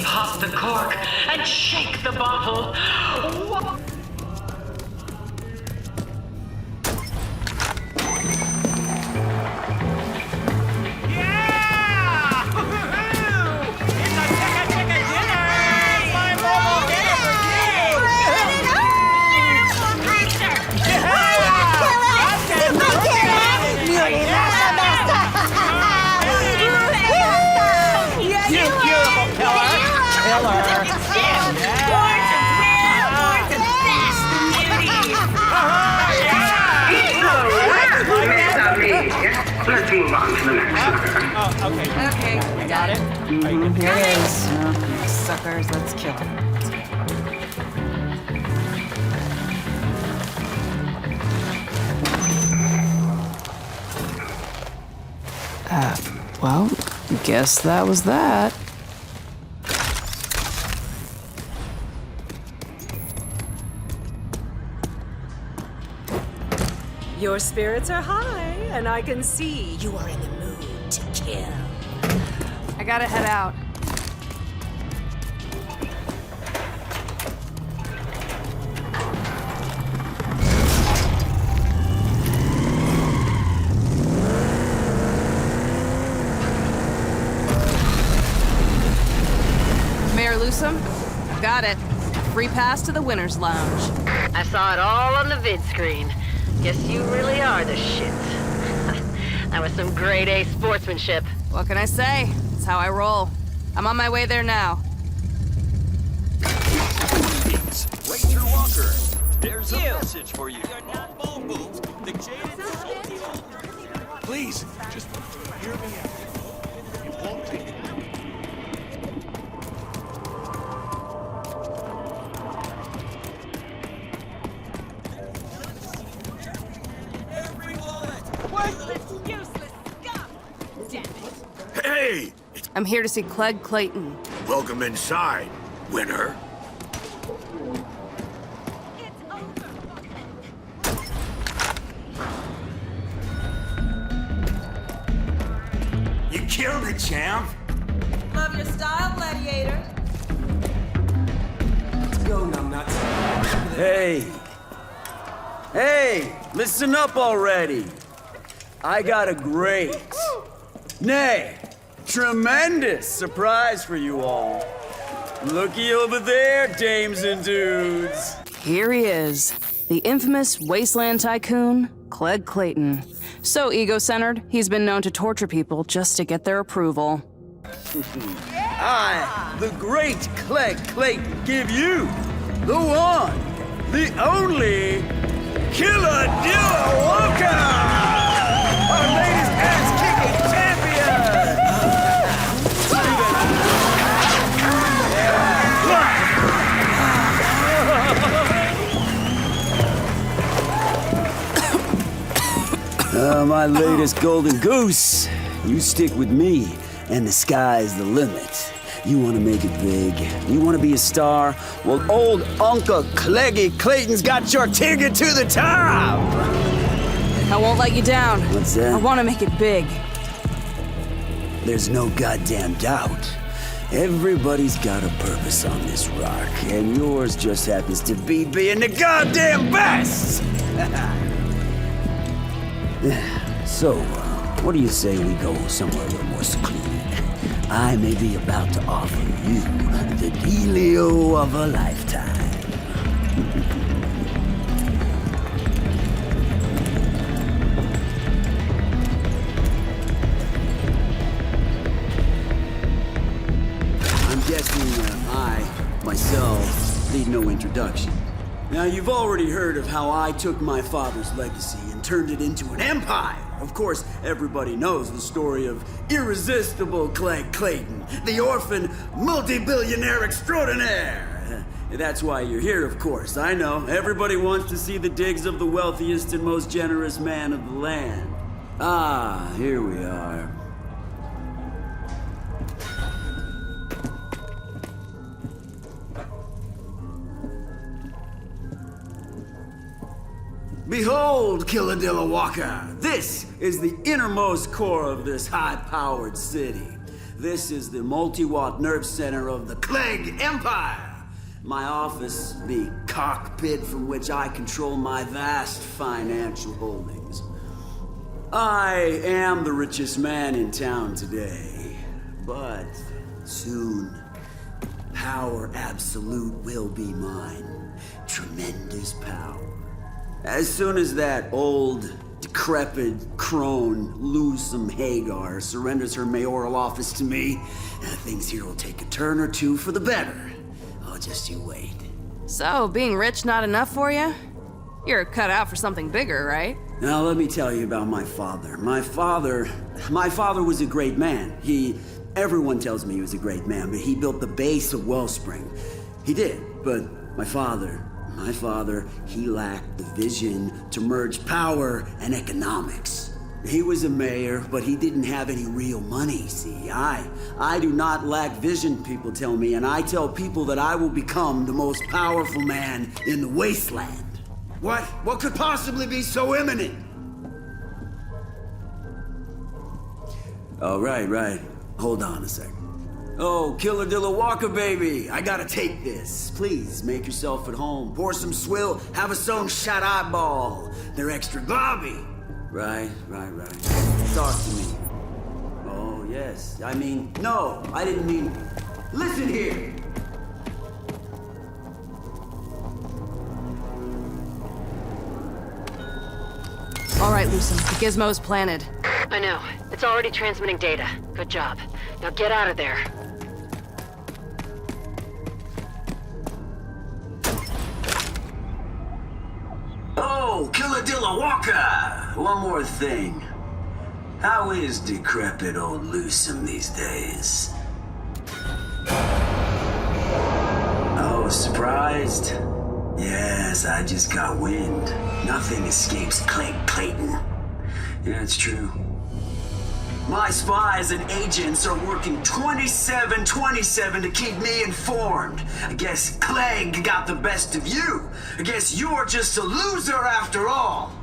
Speaker 9: pop the cork and shake the bottle.
Speaker 8: Let's move on to the next sucker.
Speaker 4: Oh, okay. Okay, we got it. Here it is. Okay, suckers, let's kill it. Well, guess that was that.
Speaker 18: Your spirits are high, and I can see you are in the mood to kill.
Speaker 4: I gotta head out. Mayor Lusum, got it. Free pass to the Winner's Lounge.
Speaker 15: I saw it all on the vid screen. Guess you really are the shit. That was some grade A sportsmanship.
Speaker 4: What can I say? It's how I roll. I'm on my way there now.
Speaker 11: Ranger Walker, there's a message for you. Please, just hear me out. It won't take
Speaker 2: Hey!
Speaker 4: I'm here to see Clegg Clayton.
Speaker 2: Welcome inside, winner. You killed it, champ.
Speaker 7: Love your style, gladiator.
Speaker 19: Let's go, numbnuts.
Speaker 20: Hey! Hey! Listen up already! I got a great, nay, tremendous surprise for you all. Looky over there, dames and dudes.
Speaker 4: Here he is, the infamous wasteland tycoon, Clegg Clayton. So ego-centered, he's been known to torture people just to get their approval.
Speaker 20: I, the great Clegg Clayton, give you the one, the only, Hikayesi Walker! Our latest ass-kicking champion! My latest golden goose. You stick with me, and the sky's the limit. You want to make it big? You want to be a star? Well, old Uncle Cleggy Clayton's got your ticket to the top!
Speaker 4: I won't let you down.
Speaker 20: What's that?
Speaker 4: I want to make it big.
Speaker 20: There's no goddamn doubt. Everybody's got a purpose on this rock, and yours just happens to be being the goddamn best! So, what do you say we go somewhere a little more secluded? I may be about to offer you the dealio of a lifetime. I'm guessing I, myself, need no introduction. Now, you've already heard of how I took my father's legacy and turned it into an empire. Of course, everybody knows the story of irresistible Clegg Clayton, the orphan multi-billionaire extraordinaire. That's why you're here, of course. I know. Everybody wants to see the digs of the wealthiest and most generous man of the land. Ah, here we are. Behold, Hikayesi Walker. This is the innermost core of this high-powered city. This is the multi-watt nerve center of the Clegg Empire. My office, the cockpit from which I control my vast financial holdings. I am the richest man in town today, but soon, power absolute will be mine. Tremendous power. As soon as that old, decrepit crone, Lusum Hagar, surrenders her mayoral office to me, things here will take a turn or two for the better. Oh, just you wait.
Speaker 6: So, being rich not enough for you? You're cut out for something bigger, right?
Speaker 20: Now, let me tell you about my father. My father was a great man. Everyone tells me he was a great man, but he built the base of Wellspring. He did, but my father, he lacked the vision to merge power and economics. He was a mayor, but he didn't have any real money, see. I do not lack vision, people tell me, and I tell people that I will become the most powerful man in the wasteland. What could possibly be so imminent? Oh, right. Hold on a second. Oh, Killer Dilla Walker, baby, I gotta take this. Please, make yourself at home. Pour some swill, have a sewn shot eyeball. They're extra bobby. Right. Talk to me. Oh, yes. No, I didn't mean... Listen here.
Speaker 6: All right, Lusum, the gizmo's planted.
Speaker 15: I know. It's already transmitting data. Good job. Now get out of there.
Speaker 20: Oh, Killer Dilla Walker! One more thing. How is decrepit old Lusum these days? Oh, surprised? Yes, I just got wind. Nothing escapes Clegg Clayton. Yeah, it's true. My spies and agents are working 27/27 to keep me informed. I guess Clegg got the best of you. I guess you're just a loser after all.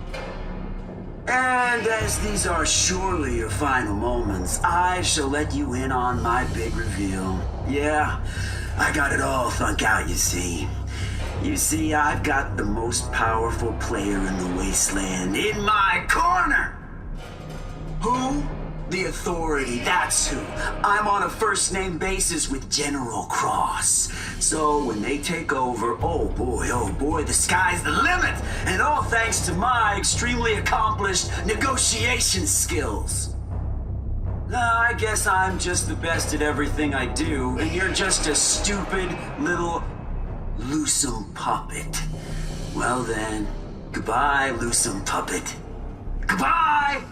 Speaker 20: And as these are surely your final moments, I shall let you in on my big reveal. Yeah, I got it all thunk out, you see. You see, I've got the most powerful player in the wasteland in my corner. Who? The Authority, that's who. I'm on a first-name basis with General Cross. So when they take over, oh boy, the sky's the limit. And all thanks to my extremely accomplished negotiation skills. I guess I'm just the best at everything I do, and you're just a stupid little Lusum puppet. Well then, goodbye, Lusum puppet. Goodbye!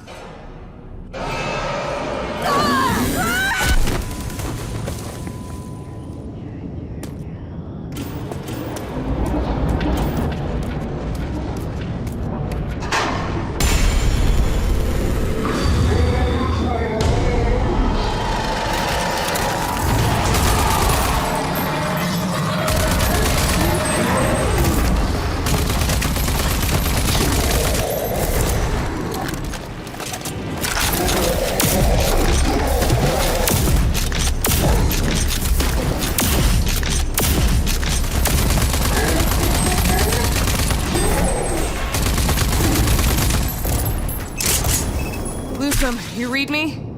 Speaker 6: You read me?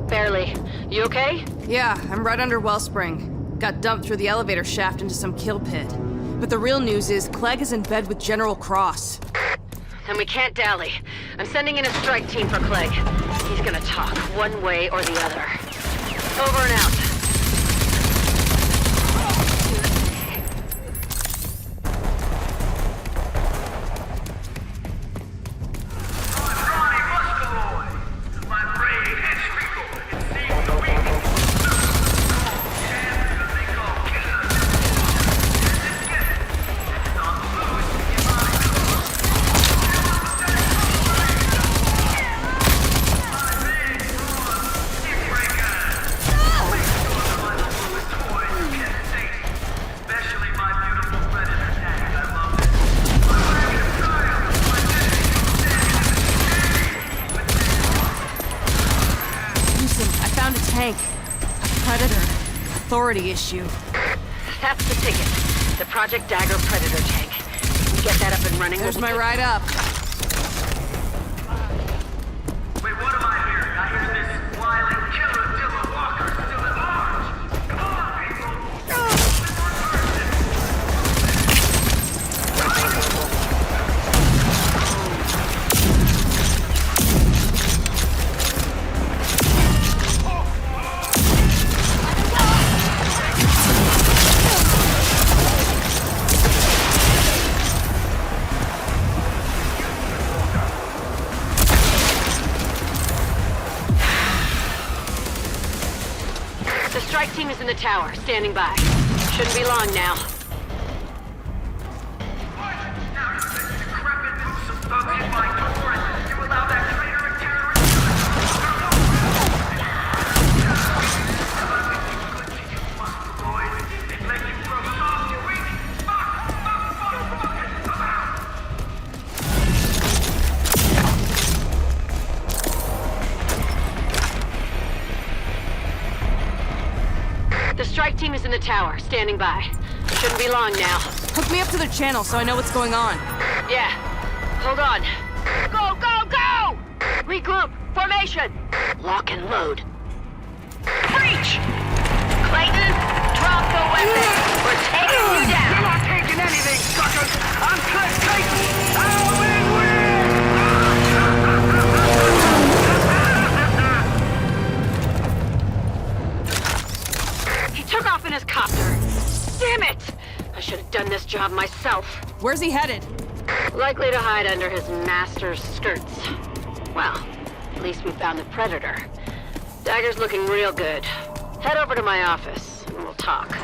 Speaker 15: Barely. You okay?
Speaker 6: Yeah, I'm right under Wellspring. Got dumped through the elevator shaft into some kill pit. But the real news is Clegg is in bed with General Cross.
Speaker 15: Then we can't dally. I'm sending in a strike team for Clegg. He's gonna talk, one way or the other. Over and out.
Speaker 4: security issue.
Speaker 15: That's the ticket. The Project Dagger Predator tank. We get that up and running.
Speaker 6: There's my ride up.
Speaker 17: Wait, what am I hearing? I hear this wily killer Dylan Walker still at large. Come on, people.
Speaker 15: The strike team is in the tower, standing by. Shouldn't be long now. The strike team is in the tower, standing by. Shouldn't be long now.
Speaker 6: Hook me up to their channel so I know what's going on.
Speaker 15: Yeah. Hold on. Go, go, go! Regroup. Formation. Lock and load. Breach! Clayton, drop the weapon. We're taking you down.
Speaker 17: You're not taking anything, suckers. I'm Clayton. I'll be
Speaker 15: He took off in his copter. Damn it! I should have done this job myself.
Speaker 6: Where's he headed?
Speaker 15: Likely to hide under his master's skirts. Well, at least we found the Predator. Dagger's looking real good. Head over to my office, and we'll talk.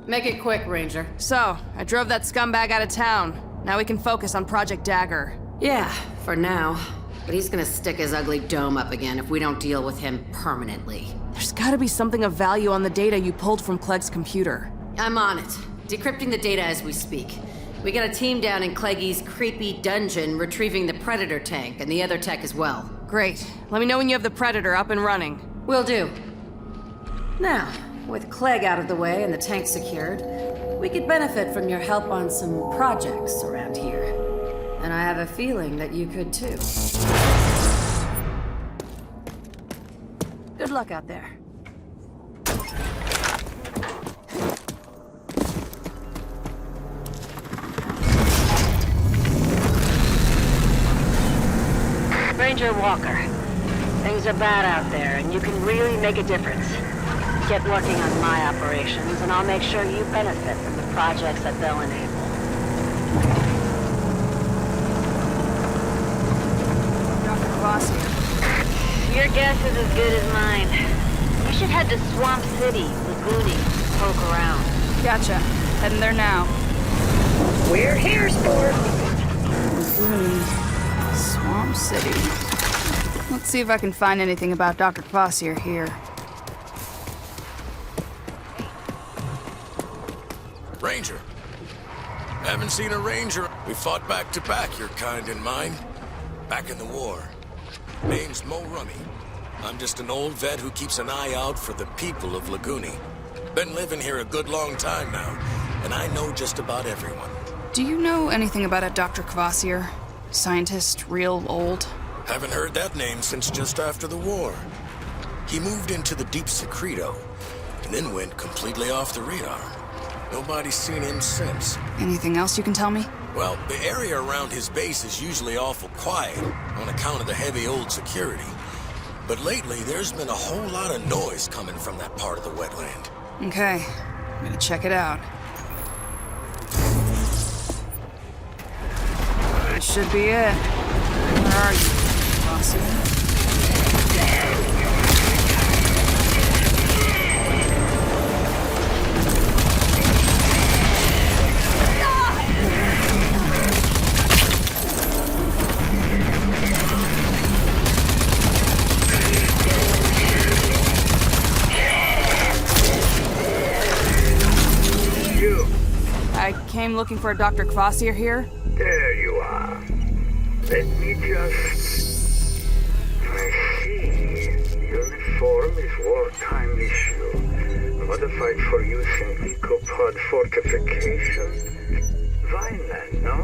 Speaker 6: Make it quick, Ranger. So, I drove that scumbag out of town. Now we can focus on Project Dagger.
Speaker 15: Yeah, for now. But he's gonna stick his ugly dome up again if we don't deal with him permanently.
Speaker 6: There's gotta be something of value on the data you pulled from Clegg's computer.
Speaker 15: I'm on it. Decrypting the data as we speak. We got a team down in Cleggy's creepy dungeon retrieving the Predator tank and the other tech as well.
Speaker 6: Great. Let me know when you have the Predator up and running.
Speaker 15: Will do. Now, with Clegg out of the way and the tank secured, we could benefit from your help on some projects around here. And I have a feeling that you could too. Good luck out there. Ranger Walker, things are bad out there, and you can really make a difference. Get working on my operations, and I'll make sure you benefit from the projects that they'll enable.
Speaker 4: Dr. Kvasir.
Speaker 15: Your guess is as good as mine. You should head to Swamp City, Lagoonie, poke around.
Speaker 4: Gotcha. Heading there now.
Speaker 10: We're here, sport.
Speaker 4: Swamp City. Let's see if I can find anything about Dr. Kvasir here.
Speaker 14: Ranger. Haven't seen a ranger. We fought back to back, your kind and mine. Back in the war. Name's Mo Rummy. I'm just an old vet who keeps an eye out for the people of Lagoonie. Been living here a good long time now, and I know just about everyone.
Speaker 4: Do you know anything about a Dr. Kvasir? Scientist, real old?
Speaker 14: Haven't heard that name since just after the war. He moved into the deep secreto, and then went completely off the radar. Nobody's seen him since.
Speaker 4: Anything else you can tell me?
Speaker 14: Well, the area around his base is usually awful quiet on account of the heavy old security. But lately, there's been a whole lot of noise coming from that part of the wetland.
Speaker 4: Okay, I'm gonna check it out. This should be it. Where are you, Kvasir? I came looking for a Dr. Kvasir here.
Speaker 17: There you are. Let me just... I see. Uniform is wartime issue. modified for use in ecopod fortification. Vineland, no?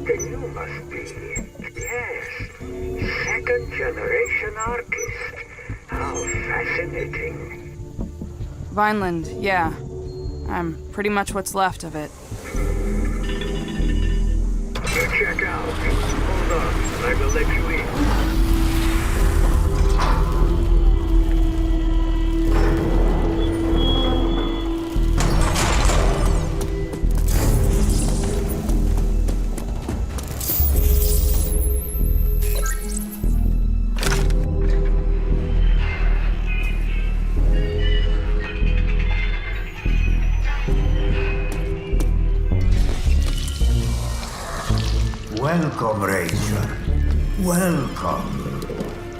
Speaker 17: Then you must be, yes, second generation artist. How fascinating.
Speaker 4: Vineland, yeah. I'm pretty much what's left of it.
Speaker 17: Check out. Hold on, I will let you in.
Speaker 2: Welcome, Rachel. Welcome.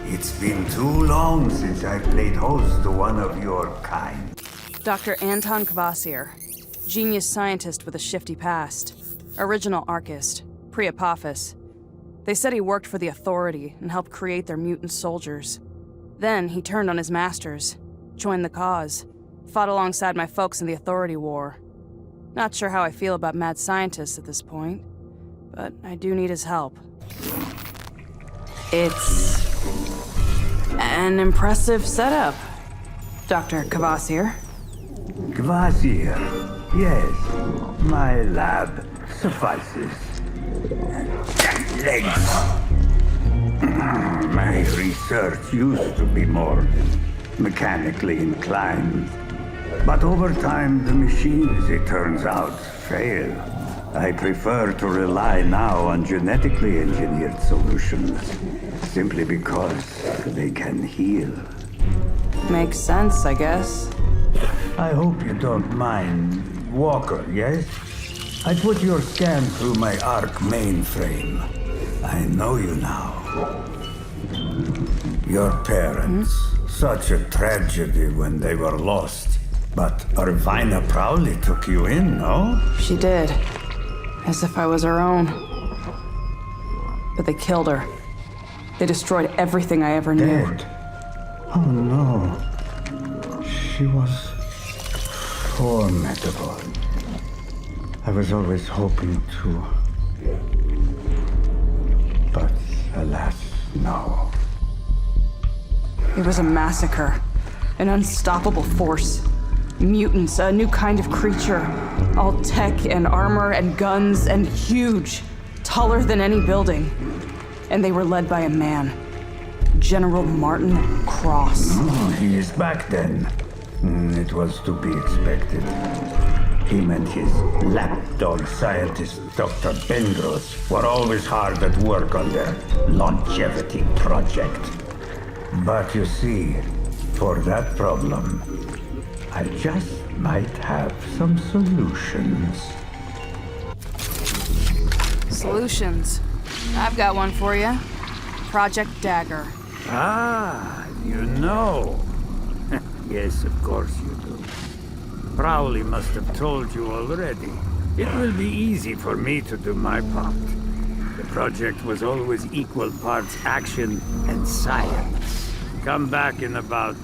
Speaker 2: It's been too long since I played host to one of your kind.
Speaker 4: Dr. Anton Kvasir, genius scientist with a shifty past. Original archist, pre-Apophis. They said he worked for the Authority and helped create their mutant soldiers. Then he turned on his masters, joined the cause, fought alongside my folks in the Authority War. Not sure how I feel about mad scientists at this point, but I do need his help. It's an impressive setup, Dr. Kvasir.
Speaker 2: Kvasir, yes. My lab suffices. Legs. My research used to be more mechanically inclined. But over time, the machines, it turns out, fail. I prefer to rely now on genetically engineered solutions, simply because they can heal.
Speaker 4: Makes sense, I guess.
Speaker 2: I hope you don't mind. Walker, yes? I put your scan through my ARC mainframe. I know you now. Your parents, such a tragedy when they were lost. But Irvina proudly took you in, no?
Speaker 4: She did. As if I was her own. But they killed her. They destroyed everything I ever knew.
Speaker 2: Dead? Oh no. She was formidable. I was always hoping to. But alas, no.
Speaker 4: It was a massacre. An unstoppable force. Mutants, a new kind of creature. All tech and armor and guns and huge. Taller than any building. And they were led by a man. General Martin Cross.
Speaker 2: Oh, he is back then. It was to be expected. Him and his lapdog scientist, Dr. Bendros, were always hard at work on their longevity project. But you see, for that problem, I just might have some solutions.
Speaker 4: Solutions. I've got one for you. Project Dagger.
Speaker 2: Ah, you know. Yes, of course you do. Crowley must have told you already. It will be easy for me to do my part. The project was always equal parts action and science. Come back in about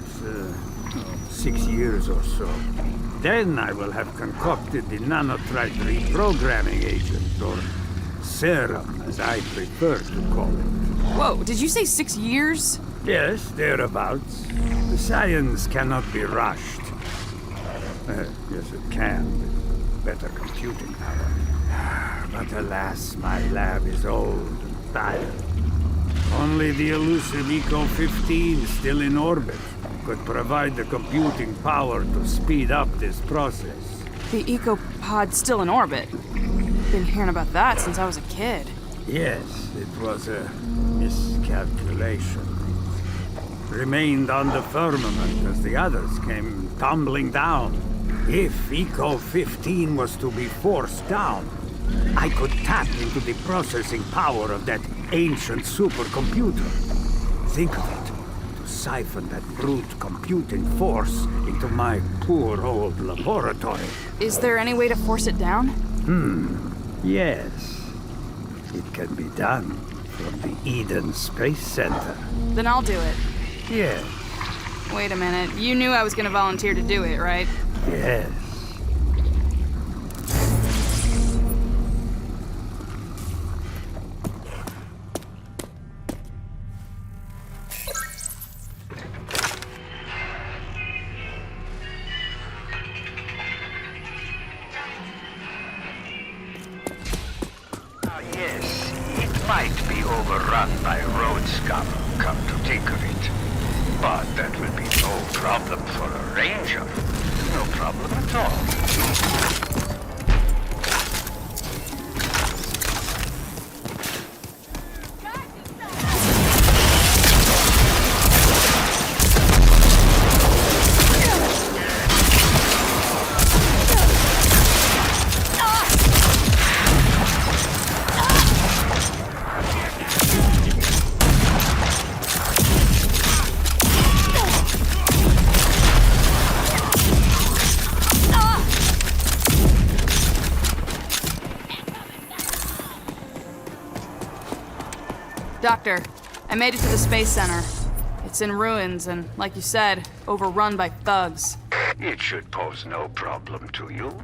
Speaker 2: 6 years or so. Then I will have concocted the nanotrite reprogramming agent, or serum, as I prefer to call it.
Speaker 4: Whoa, did you say 6 years?
Speaker 2: Yes, thereabouts. The science cannot be rushed. Yes, it can, with better computing power. But alas, my lab is old and tired. Only the elusive Eco-15 still in orbit could provide the computing power to speed up this process.
Speaker 4: The Ecopod's still in orbit. Been hearing about that since I was a kid.
Speaker 2: Yes, it was a miscalculation. It remained on the firmament as the others came tumbling down. If Eco-15 was to be forced down, I could tap into the processing power of that ancient supercomputer. Think of it. Siphon that brute computing force into my poor old laboratory.
Speaker 4: Is there any way to force it down?
Speaker 2: Yes. It can be done from the Eden Space Center.
Speaker 4: Then I'll do it.
Speaker 2: Yes.
Speaker 4: Wait a minute. You knew I was gonna volunteer to do it, right?
Speaker 2: Yes.
Speaker 17: Yes, it might be overrun by road scum, come to think of it. But that will be no problem for a ranger. No problem at all.
Speaker 4: Doctor, I made it to the Space Center. It's in ruins and, like you said, overrun by thugs.
Speaker 17: It should pose no problem to you.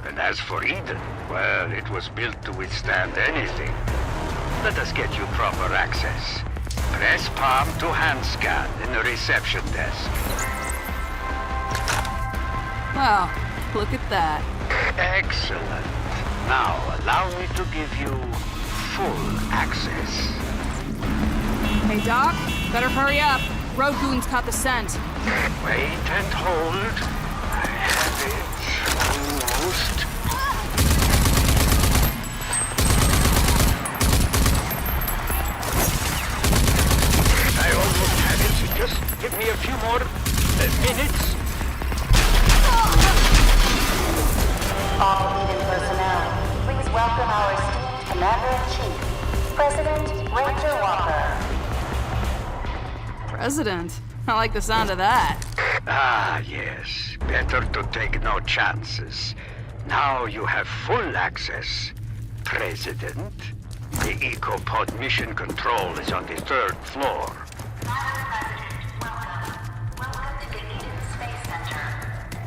Speaker 17: And as for Eden, well, it was built to withstand anything. Let us get you proper access. Press palm to hand scan in the reception desk.
Speaker 4: Well, look at that.
Speaker 17: Excellent. Now, allow me to give you full access.
Speaker 4: Hey, Doc, better hurry up. Road goons caught the scent.
Speaker 17: Wait and hold. I have it almost. I almost have it. Just give me a few more minutes.
Speaker 8: All Eden personnel, please welcome our esteemed Commander-in-Chief, President Ranger Walker.
Speaker 4: President? I like the sound of that.
Speaker 17: Ah, yes. Better to take no chances. Now you have full access, President. The EcoPod mission control is on the 3rd floor.
Speaker 8: Welcome to the Eden Space Center.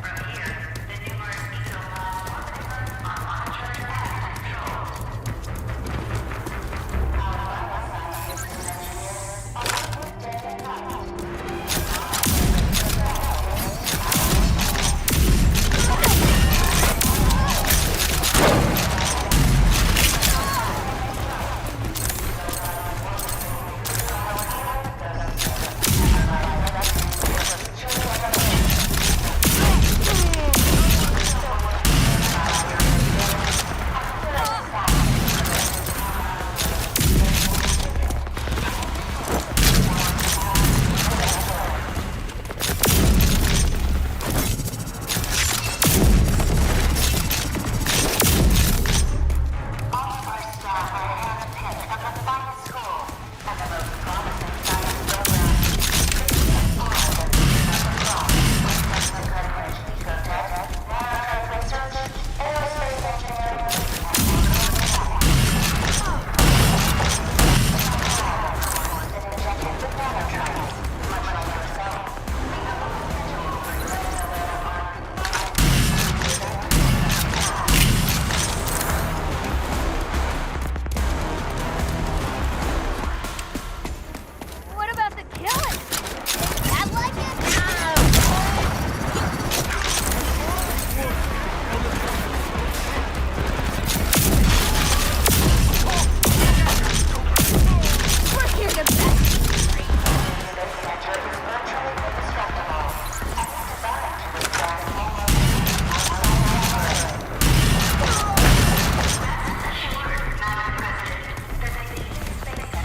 Speaker 8: From here, the numerous EcoPods orbiters are monitored and controlled. Our scientists and engineers are working day and night.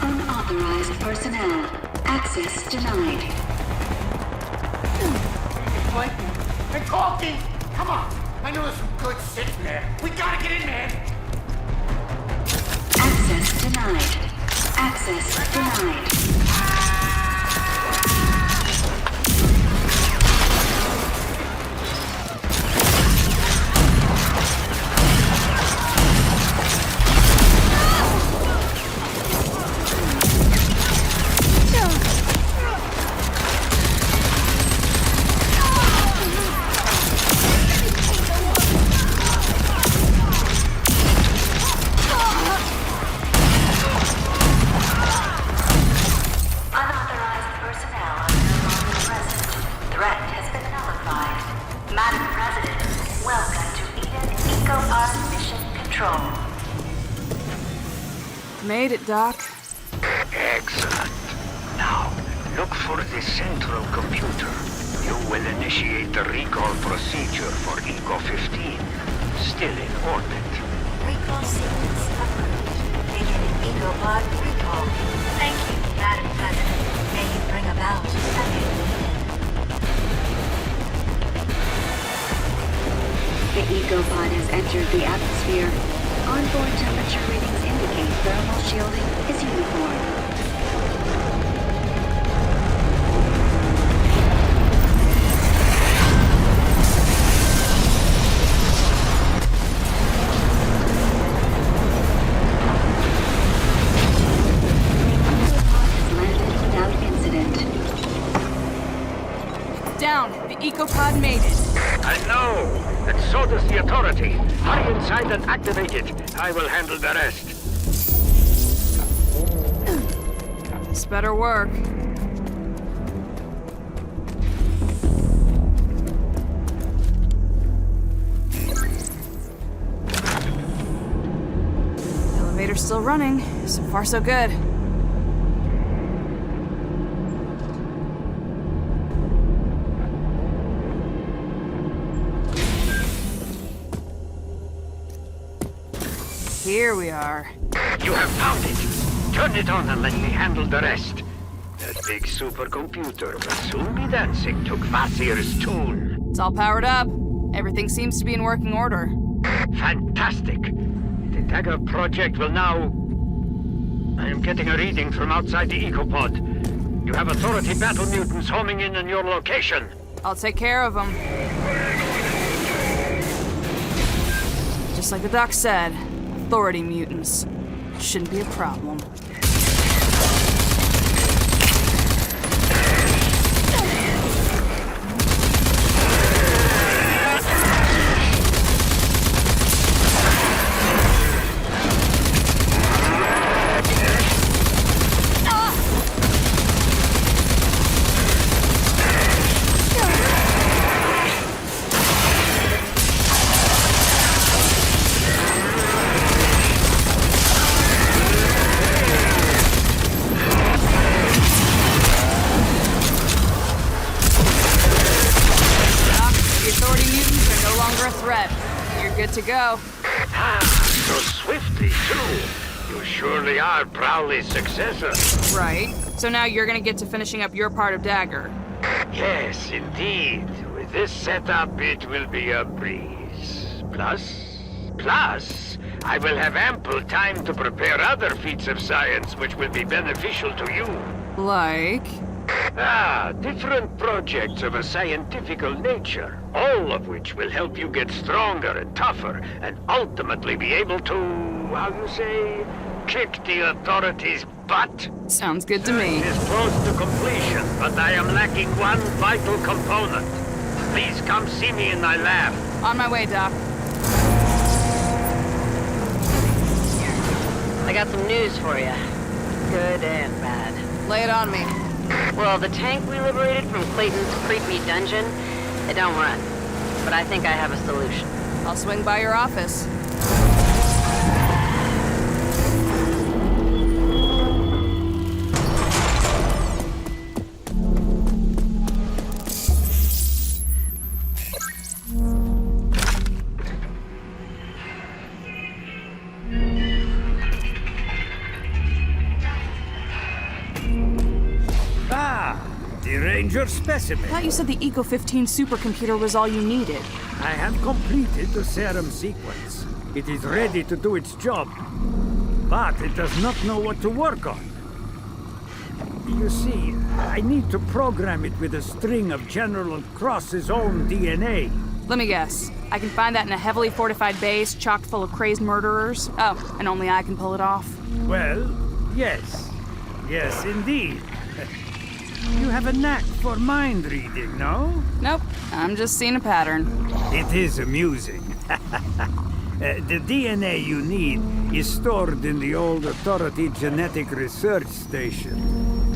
Speaker 8: Unauthorized personnel. Access denied.
Speaker 17: They're talking! Come on! I know there's some good shit in there. We gotta get in there!
Speaker 8: Access denied. Access denied. control.
Speaker 4: Made it, Doc.
Speaker 17: Excellent. Now, look for the central computer. You will initiate the recall procedure for Eco-15. Still in orbit.
Speaker 8: Recall sequence approved. Beginning EcoPod recall. Thank you, Madam President. May you bring about a new
Speaker 13: The ecopod has entered the atmosphere. Onboard temperature readings indicate thermal shielding is uniform.
Speaker 4: Down. The ecopod made it.
Speaker 17: I know. And so does the Authority. Hurry inside and activate it. I will handle the rest.
Speaker 4: This better work. Elevator's still running. So far, so good. Here we are.
Speaker 17: You have found it. Turn it on and let me handle the rest. That big supercomputer will soon be dancing to Kvasir's tune.
Speaker 4: It's all powered up. Everything seems to be in working order.
Speaker 17: Fantastic. The Dagger project will now... I am getting a reading from outside the ecopod. You have Authority battle mutants homing in on your location.
Speaker 4: I'll take care of them. Just like the doc said. Authority mutants. Shouldn't be a problem. To go.
Speaker 17: So swiftly, too. You surely are Prowley's successor.
Speaker 4: Right. So now you're gonna get to finishing up your part of Dagger.
Speaker 17: Yes, indeed. With this setup, it will be a breeze. Plus, I will have ample time to prepare other feats of science which will be beneficial to you.
Speaker 4: Like?
Speaker 17: Different projects of a scientifical nature, all of which will help you get stronger and tougher, and ultimately be able to, how you say, kick the Authority's butt.
Speaker 4: Sounds good to me.
Speaker 17: It is close to completion, but I am lacking one vital component. Please come see me in my lab.
Speaker 4: On my way, Doc.
Speaker 15: I got some news for you. Good and bad.
Speaker 4: Lay it on me.
Speaker 15: Well, the tank we liberated from Clayton's creepy dungeon, it don't run. But I think I have a solution.
Speaker 4: I'll swing by your office.
Speaker 19: Ranger specimen.
Speaker 4: I thought you said the Eco-15 supercomputer was all you needed.
Speaker 19: I have completed the serum sequence. It is ready to do its job. But it does not know what to work on. You see, I need to program it with a string of General Cross's own DNA.
Speaker 4: Let me guess. I can find that in a heavily fortified base chock full of crazed murderers? Oh, and only I can pull it off?
Speaker 19: Well, yes. Yes, indeed. You have a knack for mind reading, no?
Speaker 4: Nope. I'm just seeing a pattern.
Speaker 19: It is amusing. The DNA you need is stored in the old Authority Genetic Research Station.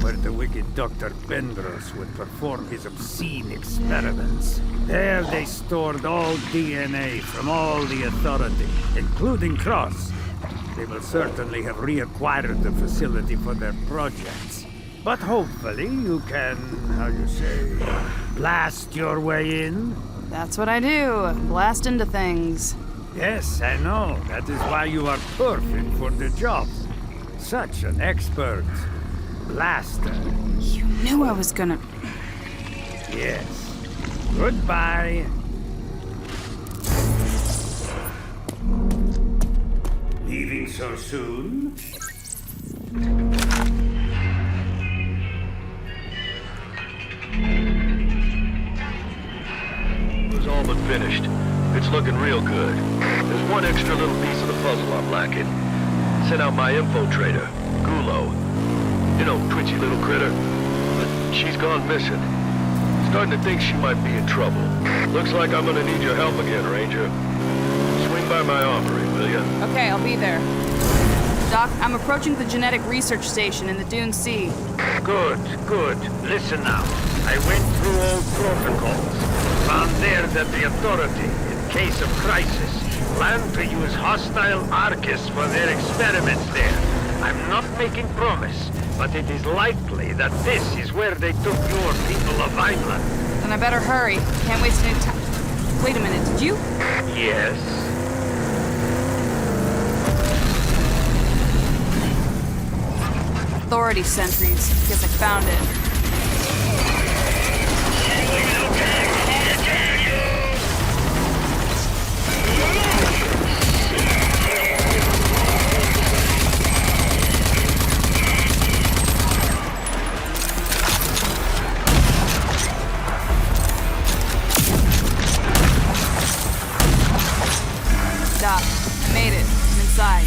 Speaker 19: where the wicked Dr. Bendros would perform his obscene experiments. There they stored all DNA from all the authority, including Cross. They will certainly have reacquired the facility for their projects. But hopefully you can, how you say, blast your way in?
Speaker 4: That's what I do. Blast into things.
Speaker 19: Yes, I know. That is why you are perfect for the job. Such an expert blaster.
Speaker 4: You knew I was gonna...
Speaker 19: Yes. Goodbye. Leaving so soon?
Speaker 14: It's all but finished. It's looking real good. There's one extra little piece of the puzzle I'm lacking. Sent out my infiltrator, Gulo. You know, twitchy little critter. But she's gone missing. Starting to think she might be in trouble. Looks like I'm gonna need your help again, Ranger. Swing by my armory, will ya?
Speaker 4: Okay, I'll be there. Doc, I'm approaching the genetic research station in the Dune Sea.
Speaker 17: Good, good. Listen now. I went through all protocols. Found there that the Authority, in case of crisis, plan to use hostile Arcus for their experiments there. I'm not making promise, but it is likely that this is where they took your people of Vineland.
Speaker 4: Then I better hurry. Can't waste any time. Wait a minute, did you?
Speaker 17: Yes.
Speaker 4: Authority sentries. Guess I found it. Made it. I'm inside.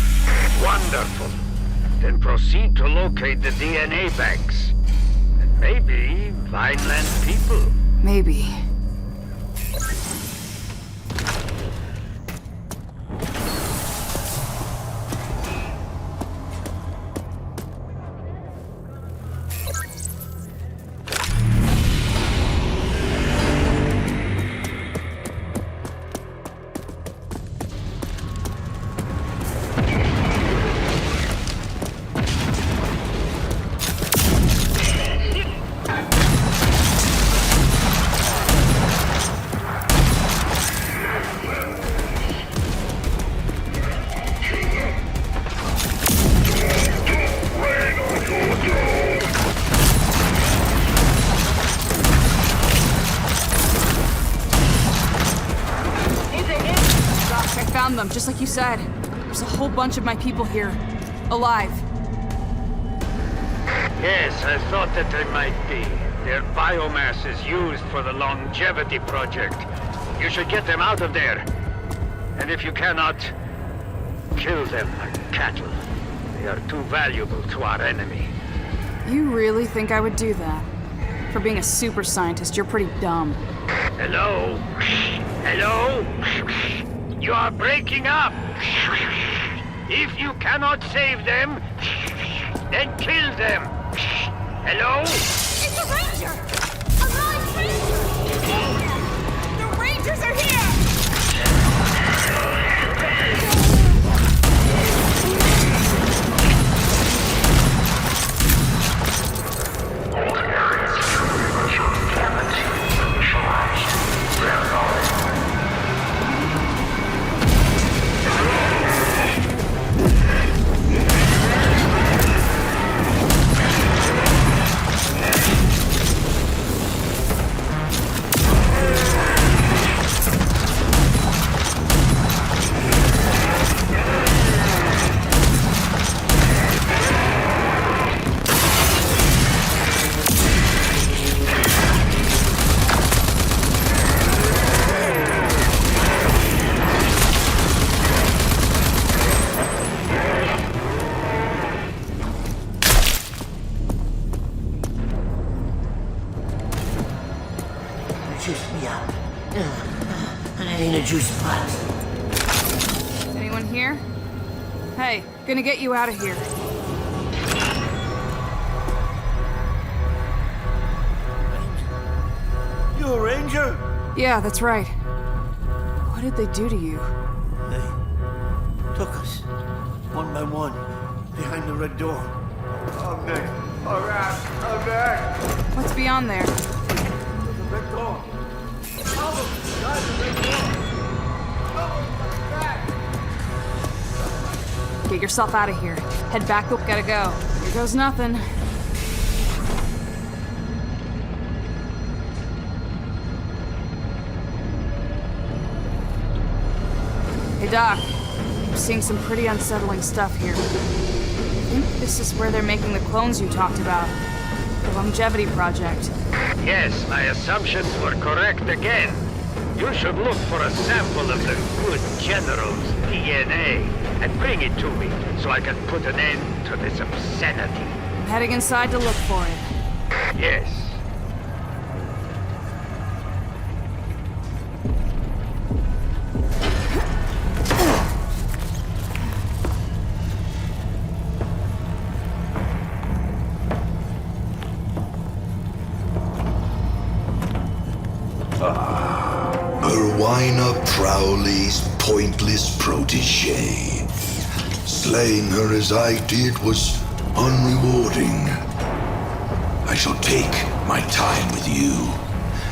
Speaker 17: Wonderful. Then proceed to locate the DNA banks. And maybe Vineland people.
Speaker 4: Maybe. Them, just like you said. There's a whole bunch of my people here, alive.
Speaker 17: Yes, I thought that they might be. Their biomass is used for the longevity project. You should get them out of there. And if you cannot, kill them like cattle. They are too valuable to our enemy.
Speaker 4: You really think I would do that? For being a super scientist, you're pretty dumb.
Speaker 17: Hello? Hello? You are breaking up. If you cannot save them, then kill them. Hello?
Speaker 7: It's a ranger! A live ranger! The rangers are here!
Speaker 21: Juice me up. I need a juice box.
Speaker 4: Anyone here? Hey, gonna get you out of here.
Speaker 1: You a ranger?
Speaker 4: Yeah, that's right. What did they do to you?
Speaker 1: They took us, one by one, behind the red door. I'm next. All right, I'm back.
Speaker 4: What's beyond there?
Speaker 1: There's a red door. Albert, guys, the red door. Albert, back.
Speaker 4: Get yourself out of here. Head back. Gotta go. Here goes nothing. Hey, Doc. I'm seeing some pretty unsettling stuff here. I think this is where they're making the clones you talked about. The longevity project.
Speaker 17: Yes, my assumptions were correct again. You should look for a sample of the good general's DNA and bring it to me so I can put an end to this obscenity.
Speaker 4: I'm heading inside to look for it.
Speaker 17: Yes.
Speaker 2: Erwina Crowley's pointless protege. Slaying her as I did was unrewarding. I shall take my time with you.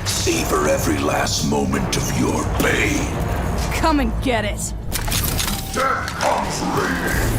Speaker 2: Savor every last moment of your pain.
Speaker 4: Come and get it.
Speaker 2: Death comes raining.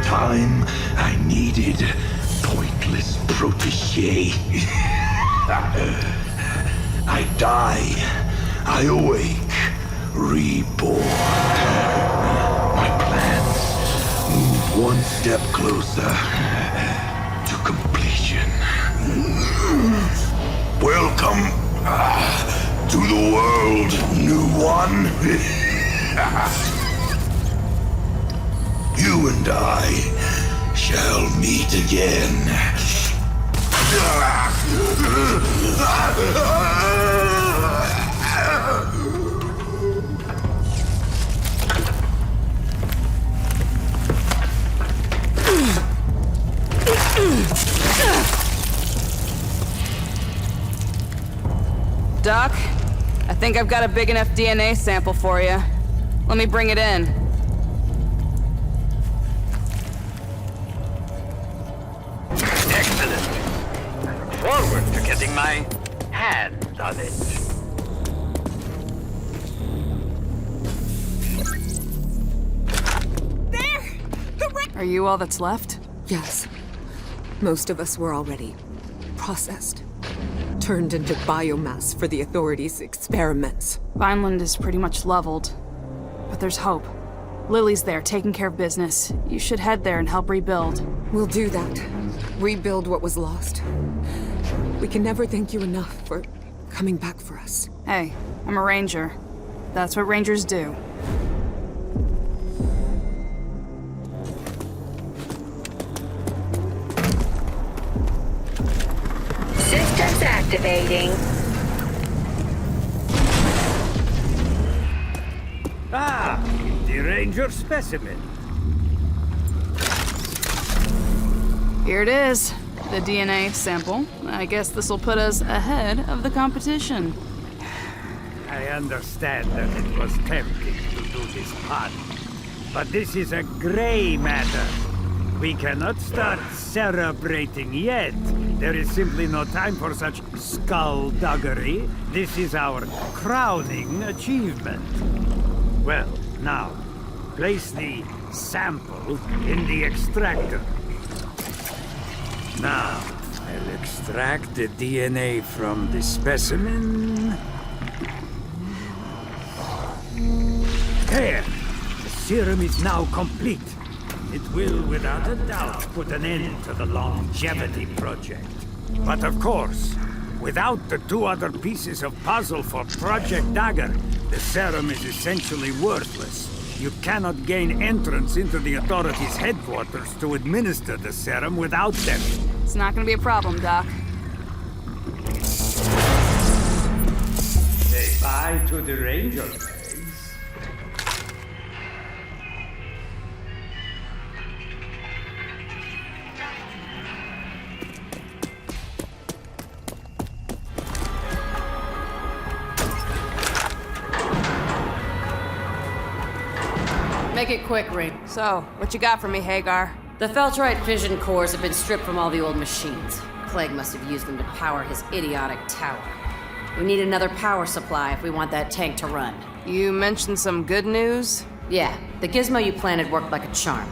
Speaker 2: Time I needed, pointless protege. I die, I awake, reborn. My plans move one step closer to completion. Welcome to the world, new one. You and I shall meet again.
Speaker 4: Doc, I think I've got a big enough DNA sample for you. Let me bring it in.
Speaker 17: Forward to getting my hand on it.
Speaker 4: Are you all that's left?
Speaker 22: Yes. Most of us were already processed. Turned into biomass for the authorities' experiments.
Speaker 4: Vineland is pretty much leveled. But there's hope. Lily's there, taking care of business. You should head there and help rebuild.
Speaker 22: We'll do that. Rebuild what was lost. We can never thank you enough for coming back for us.
Speaker 4: Hey, I'm a ranger. That's what rangers do.
Speaker 10: Systems activating.
Speaker 19: Ah, the ranger specimen.
Speaker 4: Here it is. The DNA sample. I guess this'll put us ahead of the competition.
Speaker 19: I understand that it was tempting to do this part, but this is a gray matter. We cannot start celebrating yet. There is simply no time for such skullduggery. This is our crowning achievement. Well, now, place the sample in the extractor. Now, I'll extract the DNA from the specimen. Here, serum is now complete. It will, without a doubt, put an end to the longevity project. But of course, without the 2 other pieces of puzzle for Project Dagger, the serum is essentially worthless. You cannot gain entrance into the authorities' headquarters to administer the serum without them.
Speaker 4: It's not gonna be a problem, Doc.
Speaker 19: Say bye to the Ranger Bags.
Speaker 6: Make it quick, Reed.
Speaker 4: So, what you got for me, Hagar?
Speaker 6: The Feltrite fission cores have been stripped from all the old machines. Clegg must have used them to power his idiotic tower. We need another power supply if we want that tank to run.
Speaker 4: You mentioned some good news?
Speaker 6: Yeah, the gizmo you planted worked like a charm.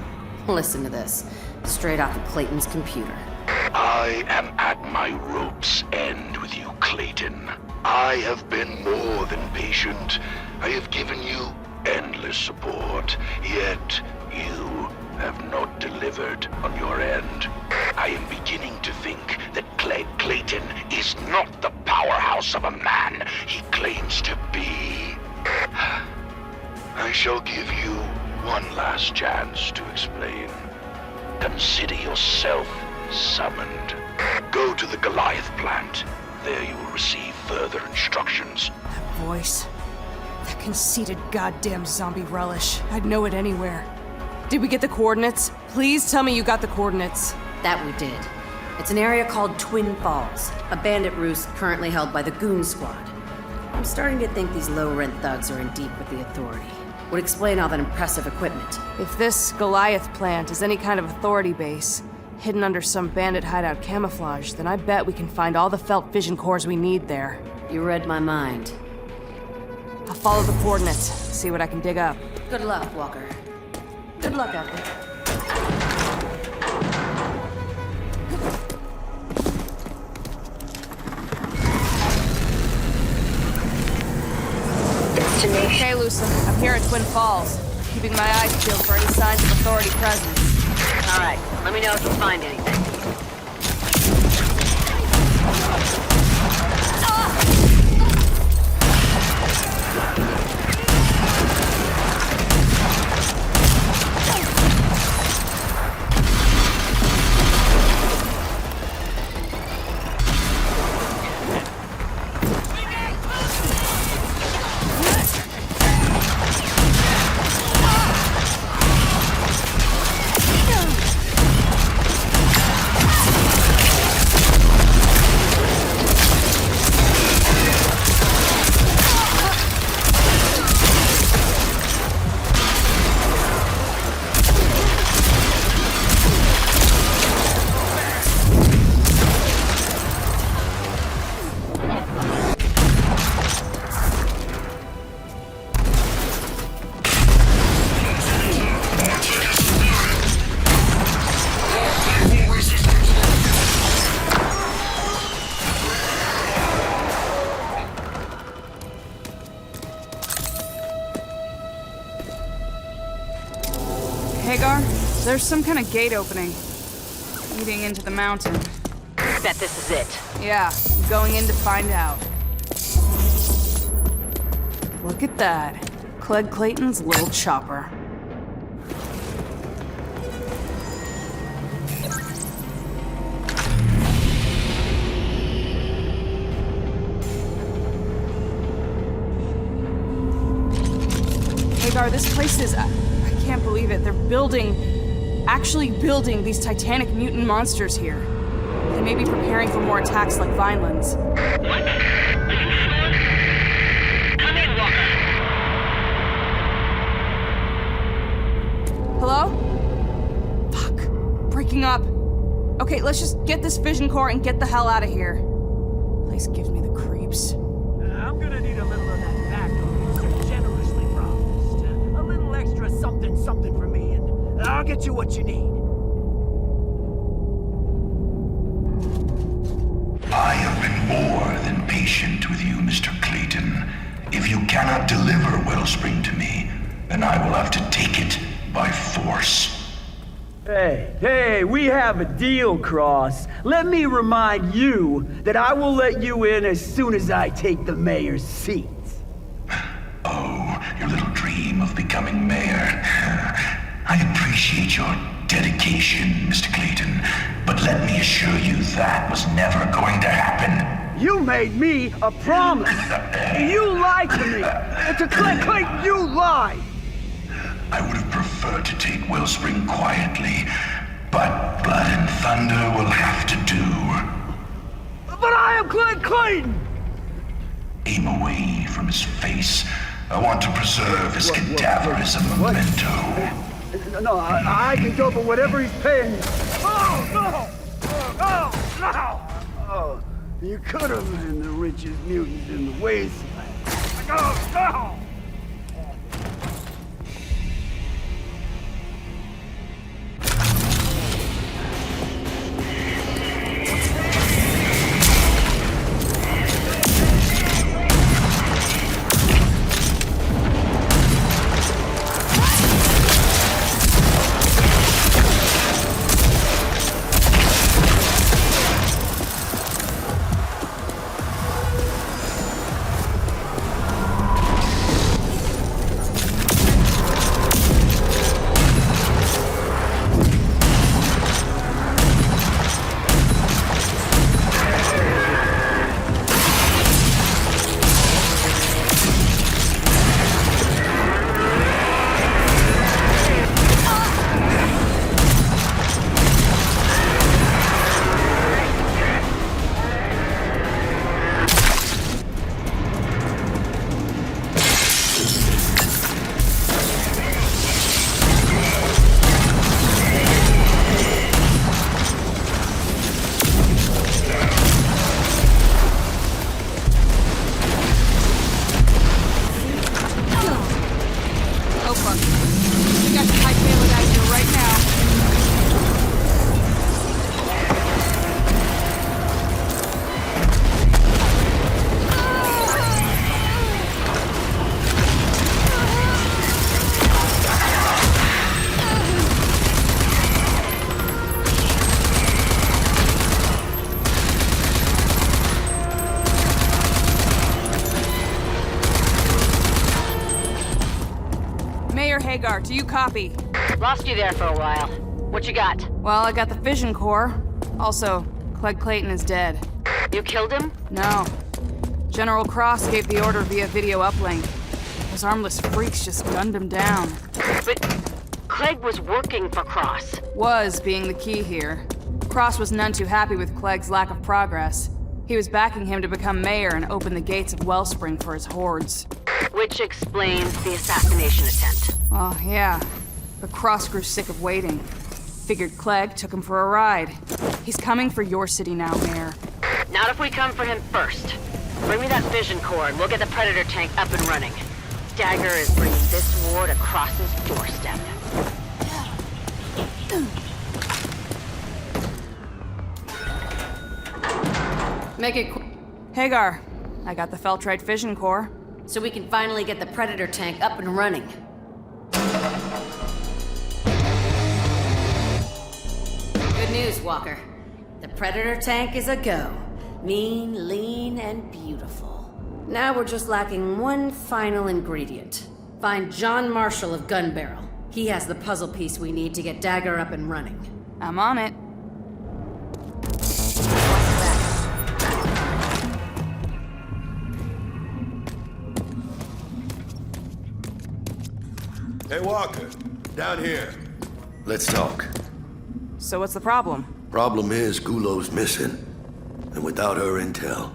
Speaker 6: Listen to this. Straight off of Clayton's computer.
Speaker 2: I am at my rope's end with you, Clayton. I have been more than patient. I have given you endless support, yet you have not delivered on your end. I am beginning to think that Clegg Clayton is not the powerhouse of a man he claims to be. I shall give you one last chance to explain. Consider yourself summoned. Go to the Goliath plant. There you will receive further instructions.
Speaker 4: That voice. That conceited goddamn zombie relish. I'd know it anywhere. Did we get the coordinates? Please tell me you got the coordinates.
Speaker 6: That we did. It's an area called Twin Falls, a bandit roost currently held by the Goon Squad. I'm starting to think these low-rent thugs are in deep with the Authority. Would explain all that impressive equipment.
Speaker 4: If this Goliath plant is any kind of authority base, hidden under some bandit hideout camouflage, then I bet we can find all the felt fission cores we need there.
Speaker 6: You read my mind.
Speaker 4: I'll follow the coordinates, see what I can dig up.
Speaker 6: Good luck, Walker. Good luck out there.
Speaker 4: Okay, Lusa, I'm here at Twin Falls, keeping my eyes peeled for any signs of authority presence.
Speaker 15: All right, let me know if you find anything.
Speaker 4: Hagar, there's some kind of gate opening, leading into the mountain.
Speaker 15: Bet this is it.
Speaker 4: Yeah, I'm going in to find out. Look at that. Clegg Clayton's little chopper. Hagar, this place is... I can't believe it. They're actually building these titanic mutant monsters here. They may be preparing for more attacks like Vineland's.
Speaker 15: Come in, Walker.
Speaker 4: Hello? Fuck. Breaking up. Okay, let's just get this fission core and get the hell out of here. Place gives me the creeps.
Speaker 19: I'm gonna need a little of that backup you so generously promised. A little extra something for me, and I'll get you what you need.
Speaker 2: I have been more than patient with you, Mr. Clayton. If you cannot deliver Wellspring to me, then I will have to take it by force.
Speaker 3: Hey, we have a deal, Cross. Let me remind you that I will let you in as soon as I take the mayor's seat.
Speaker 2: Oh, your little dream of becoming mayor. I appreciate your dedication, Mr. Clayton, but let me assure you that was never going to happen.
Speaker 3: You made me a promise. You lied to me. To Clayton, you lied.
Speaker 2: I would have preferred to take Wellspring quietly, but Blood and Thunder will have to do.
Speaker 3: But I am Clayton!
Speaker 2: Aim away from his face. I want to preserve his cadaver as a memento.
Speaker 3: No, I can go for whatever he's paying me. Oh, no! Oh, you could have been the richest mutant in the wasteland. No!
Speaker 4: Hagar, do you copy?
Speaker 15: Lost you there for a while. What you got?
Speaker 4: Well, I got the fission core. Also, Clegg Clayton is dead.
Speaker 15: You killed him?
Speaker 4: No. General Cross gave the order via video uplink. Those armless freaks just gunned him down.
Speaker 15: But Clegg was working for Cross.
Speaker 4: Was being the key here. Cross was none too happy with Clegg's lack of progress. He was backing him to become mayor and open the gates of Wellspring for his hordes.
Speaker 15: Which explains the assassination attempt.
Speaker 4: Oh, yeah. But Cross grew sick of waiting. Figured Clegg took him for a ride. He's coming for your city now, Mayor.
Speaker 15: Not if we come for him first. Bring me that fission core and we'll get the Predator tank up and running. Dagger is bringing this war to Cross's doorstep.
Speaker 6: Make it quick.
Speaker 4: Hagar, I got the Feltrite fission core.
Speaker 6: So we can finally get the Predator tank up and running. Good news, Walker. The Predator tank is a go. Mean, lean, and beautiful. Now we're just lacking one final ingredient. Find John Marshall of Gun Barrel. He has the puzzle piece we need to get Dagger up and running.
Speaker 4: I'm on it.
Speaker 16: Hey, Walker. Down here.
Speaker 12: Let's talk.
Speaker 4: So what's the problem?
Speaker 12: Problem is, Gulow's missing. And without her intel,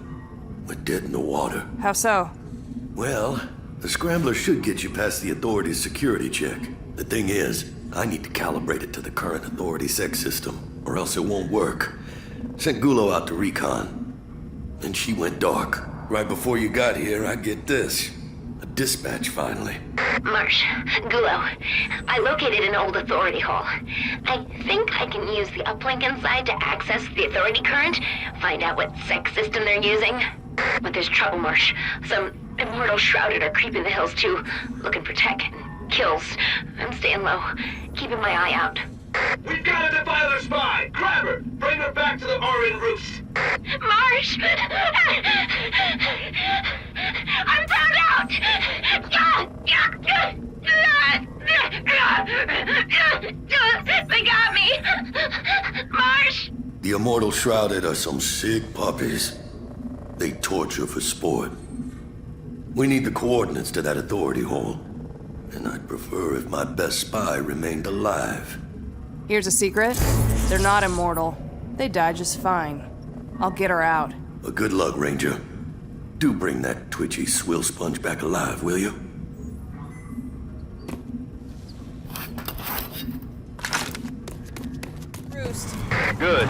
Speaker 12: we're dead in the water.
Speaker 4: How so?
Speaker 12: Well, the Scrambler should get you past the authorities' security check. The thing is, I need to calibrate it to the current authority sec system, or else it won't work. Sent Gulow out to recon. And she went dark. Right before you got here, I get this. A dispatch, finally.
Speaker 8: Marsh, Gulow, I located an old authority hall. I think I can use the uplink inside to access the authority current, find out what sec system they're using. But there's trouble, Marsh. Some immortal shrouded are creeping the hills too, looking for tech. kills. I'm staying low, keeping my eye out.
Speaker 14: We've got a defiler spy! Grab her! Bring her back to the Orin roofs!
Speaker 8: Marsh! I'm found out! They got me! Marsh!
Speaker 12: The Immortal Shrouded are some sick puppies. They torture for sport. We need the coordinates to that authority hole. And I'd prefer if my best spy remained alive.
Speaker 6: Here's a secret. They're not immortal. They die just fine. I'll get her out.
Speaker 12: Well, good luck, Ranger. Do bring that twitchy swill sponge back alive, will you?
Speaker 6: Roost.
Speaker 14: Good.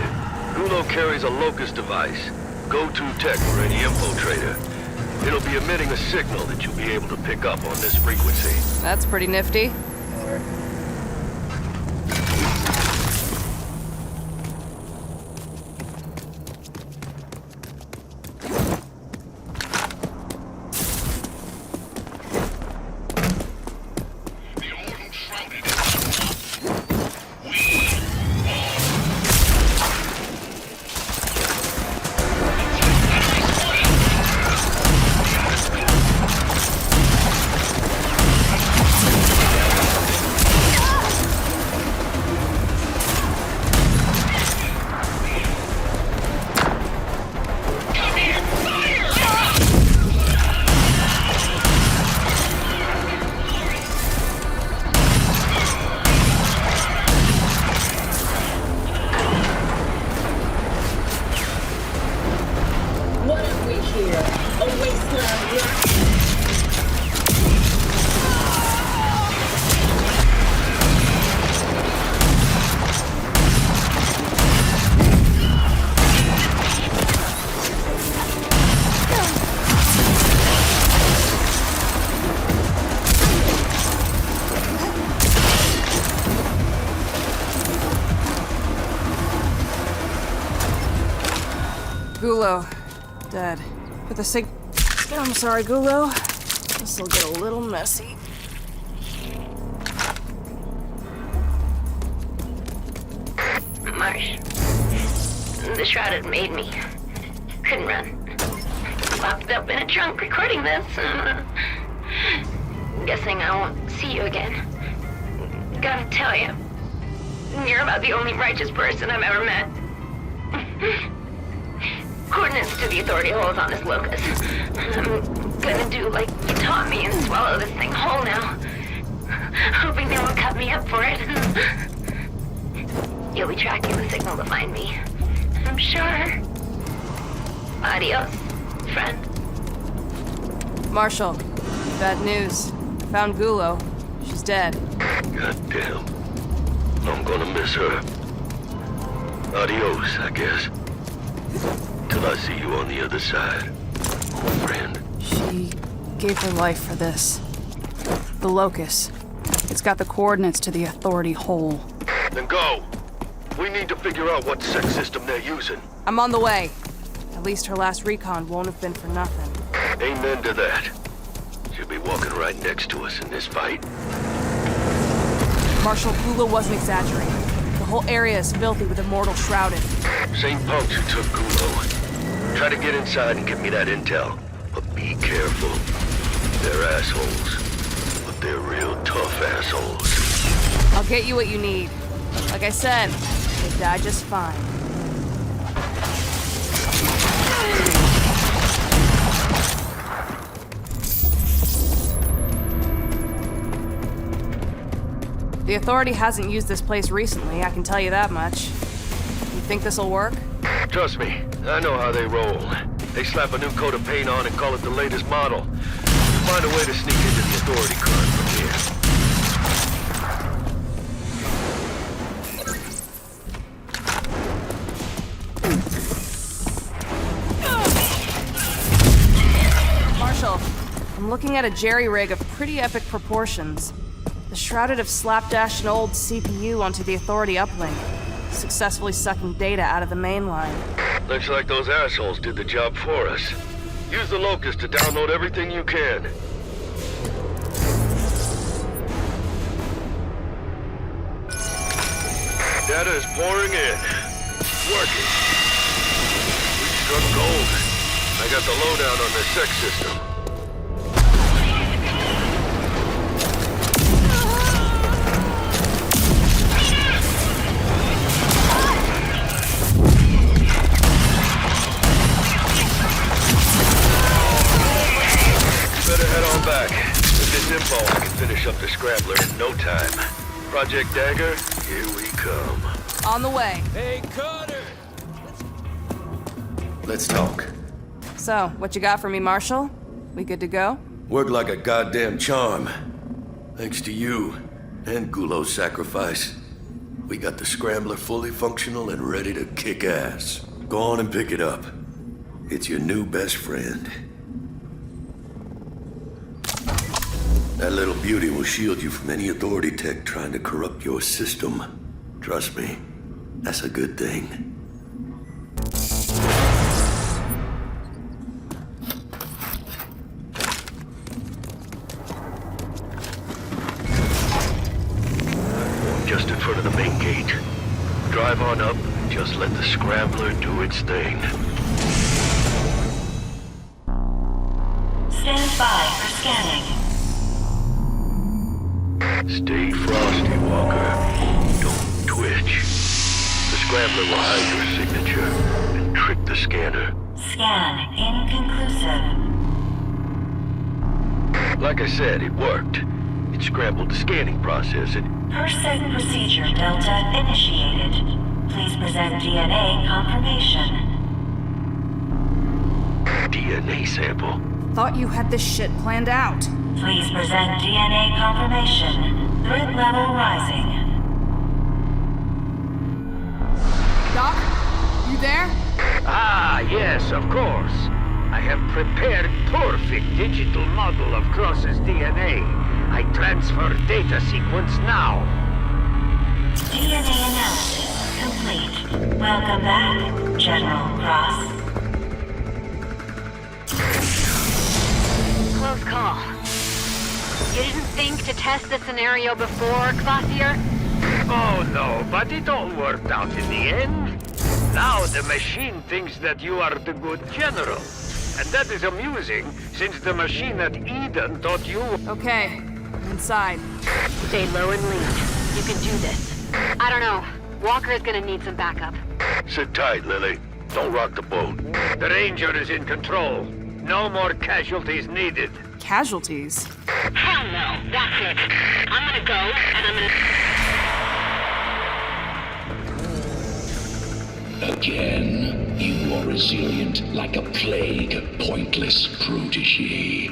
Speaker 14: Gulo carries a locust device. Go-to tech for any infiltrator. It'll be emitting a signal that you'll be able to pick up on this frequency.
Speaker 6: That's pretty nifty. Gulo, dead. With the I'm sorry, Gulo. This'll get a little messy.
Speaker 8: Marsh. The Shrouded made me. Couldn't run. Locked up in a trunk recording this. Guessing I won't see you again. Gotta tell you, you're about the only righteous person I've ever met. Coordinates to the authority holes on this locus. I'm gonna do like you taught me and swallow this thing whole now. Hoping they won't cut me up for it. You'll be tracking the signal to find me, I'm sure. Adios, friend.
Speaker 6: Marshal, bad news. Found Gulo. She's dead.
Speaker 14: Goddamn. I'm gonna miss her. Adios, I guess. Till I see you on the other side, old friend.
Speaker 4: She gave her life for this. The locus. It's got the coordinates to the authority hole.
Speaker 14: Then go. We need to figure out what sex system they're using.
Speaker 6: I'm on the way. At least her last recon won't have been for nothing.
Speaker 14: Amen to that. She'll be walking right next to us in this fight.
Speaker 6: Marshal, Gulo wasn't exaggerating. The whole area is filthy with Immortal Shrouded.
Speaker 14: Same punks who took Gulo. Try to get inside and give me that intel. But be careful. They're assholes. But they're real tough assholes.
Speaker 6: I'll get you what you need. Like I said, they die just fine. The Authority hasn't used this place recently, I can tell you that much. You think this'll work?
Speaker 14: Trust me, I know how they roll. They slap a new coat of paint on and call it the latest model. Find a way to sneak into the Authority current from here.
Speaker 6: Marshal, I'm looking at a jerry-rig of pretty epic proportions. The Shrouded have slapdashed an old CPU onto the Authority uplink, successfully sucking data out of the main line.
Speaker 14: Looks like those assholes did the job for us. Use the locust to download everything you can. Data is pouring in. Working. We struck gold. I got the lowdown on the sex system. Better head on back. With this info, I can finish up the scrambler in no time. Project Dagger, here we come.
Speaker 6: On the way.
Speaker 11: Hey, Cutter!
Speaker 12: Let's talk.
Speaker 6: So, what you got for me, Marshall? We good to go?
Speaker 12: Worked like a goddamn charm. Thanks to you and Gulo's sacrifice, we got the scrambler fully functional and ready to kick ass. Go on and pick it up. It's your new best friend. That little beauty will shield you from any authority tech trying to corrupt your system. Trust me, that's a good thing.
Speaker 14: Just in front of the main gate. Drive on up, just let the scrambler do its thing.
Speaker 13: Stand by for scanning.
Speaker 14: Stay frosty, Walker. Don't twitch. The scrambler will hide your signature and trick the scanner.
Speaker 13: Scan inconclusive.
Speaker 14: Like I said, it worked. It scrambled the scanning process and...
Speaker 13: Person procedure Delta initiated. Please present DNA confirmation.
Speaker 14: DNA sample?
Speaker 4: Thought you had this shit planned out.
Speaker 13: Please present DNA confirmation. Threat level rising.
Speaker 4: Doc, you there?
Speaker 17: Ah, yes, of course. I have prepared perfect digital model of Cross's DNA. I transfer data sequence now.
Speaker 13: DNA analysis complete. Welcome back, General Cross.
Speaker 15: Close call. You didn't think to test the scenario before, Kvasir?
Speaker 17: Oh no, but it all worked out in the end. Now the machine thinks that you are the good general. And that is amusing, since the machine at Eden thought you...
Speaker 4: Okay, inside.
Speaker 15: Stay low and lean. You can do this. I don't know. Walker is gonna need some backup.
Speaker 14: Sit tight, Lily. Don't rock the boat.
Speaker 17: The Ranger is in control. No more casualties needed.
Speaker 4: Casualties?
Speaker 15: Hell no. That's it. I'm gonna go, and I'm gonna...
Speaker 2: Again, you are resilient like a plague, pointless protégé.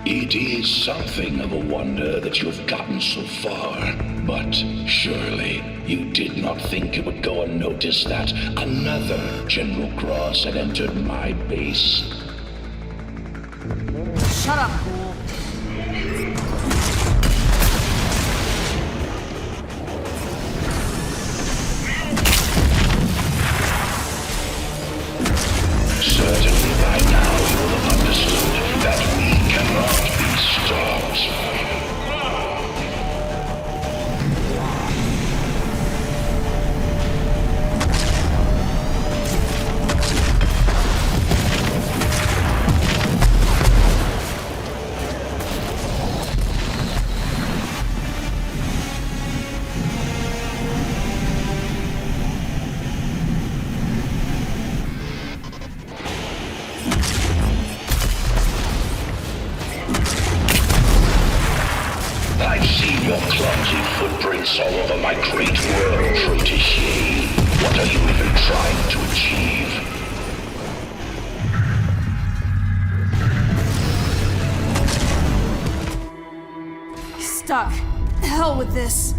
Speaker 2: It is something of a wonder that you have gotten so far, but surely you did not think it would go unnoticed that another General Cross had entered my base.
Speaker 4: Shut up, fool.
Speaker 2: Certainly by now you will have understood that we cannot be stopped. I've seen your clumsy footprints all over my great world, protégé. What are you even trying to achieve?
Speaker 4: Stuck. Hell with this.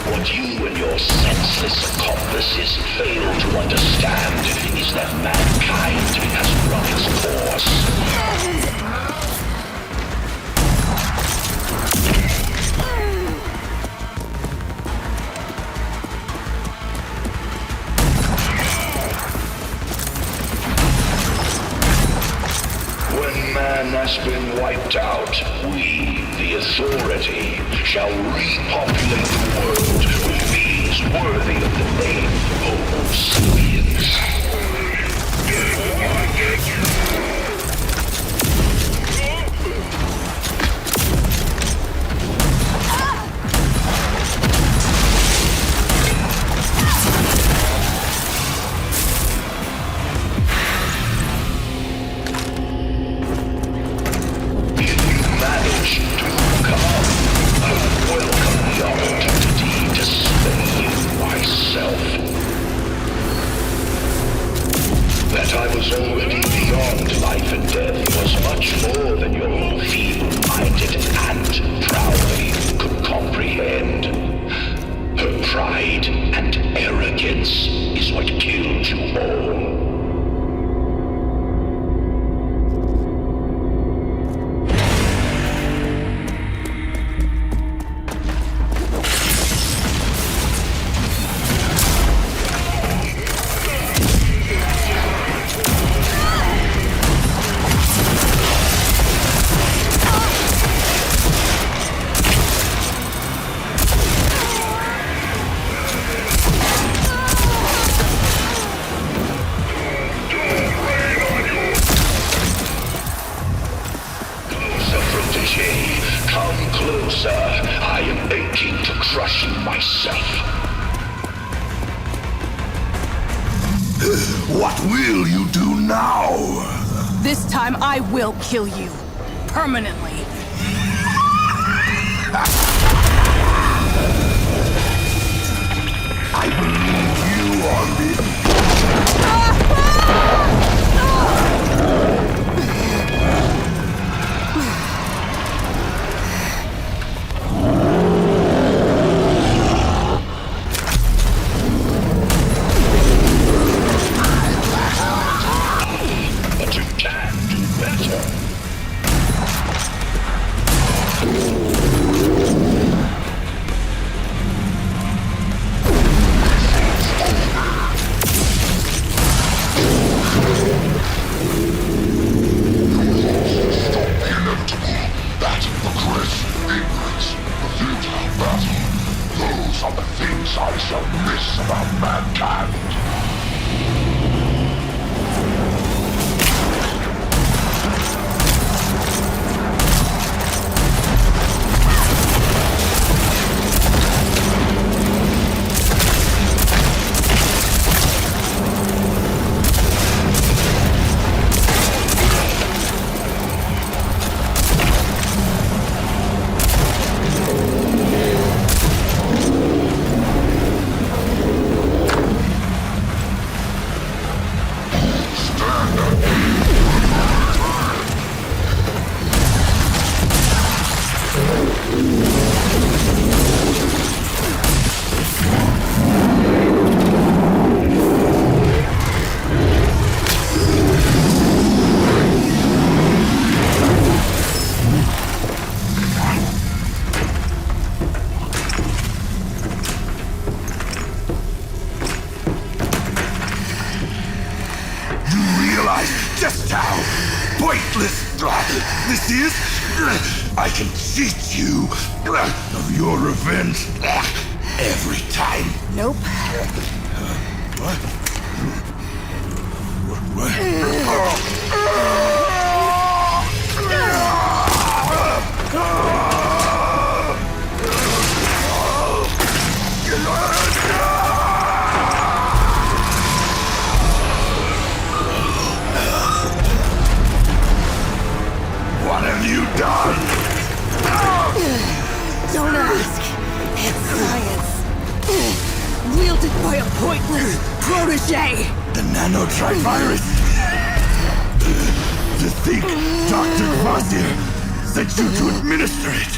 Speaker 2: What you and your senseless accomplices fail to understand is that mankind has run its been wiped out, we, the Authority, shall repopulate the world with beings worthy of the name Homo sapiens. That I was already beyond life and death was much more than your feeble-minded and proudly could comprehend. Her pride and arrogance is what killed you all. Come closer. I am aching to crush you myself. What will you do now?
Speaker 6: This time I will kill you. Permanently.
Speaker 2: I believe you are the... But you can do better. Those are the things I shall miss about mankind. Just how pointless this is. I can cheat you of your revenge every time.
Speaker 6: Nope.
Speaker 2: What? What have you done?
Speaker 7: Don't ask. It's science. Wielded by a pointless protege.
Speaker 2: The nanotrivirus. To think Dr. Kvasir sent you to administer it,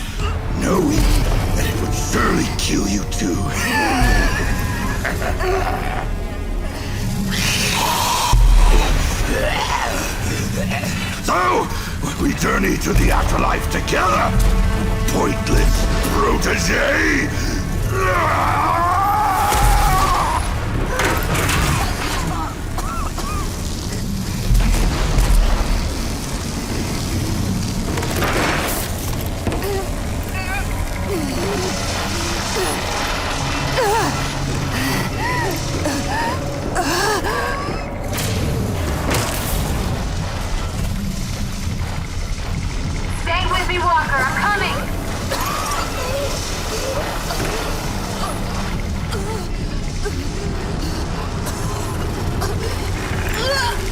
Speaker 2: knowing that it would surely kill you too. So, we journey to the afterlife together, pointless protege!
Speaker 15: Give me Walker, I'm coming!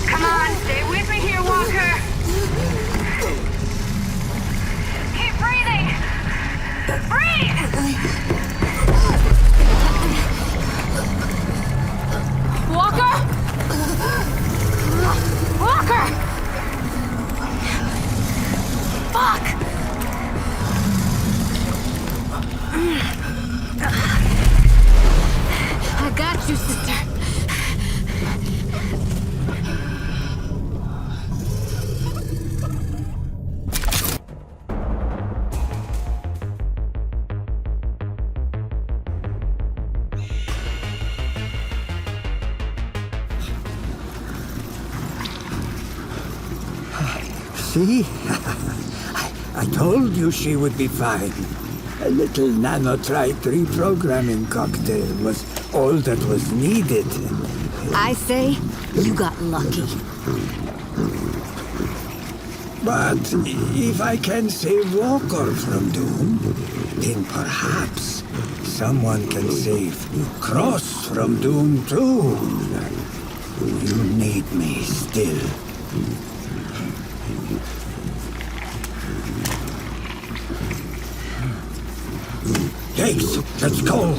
Speaker 15: Come on, stay with me here, Walker! Keep breathing! Breathe! Walker? Walker! Fuck! I got you, sister.
Speaker 5: See? I told you she would be fine. A little nanotrite reprogramming cocktail was all that was needed.
Speaker 9: I say you got lucky.
Speaker 5: But if I can save Walker from Doom, then perhaps someone can save Cross from Doom too. You need me still. Jace, let's go!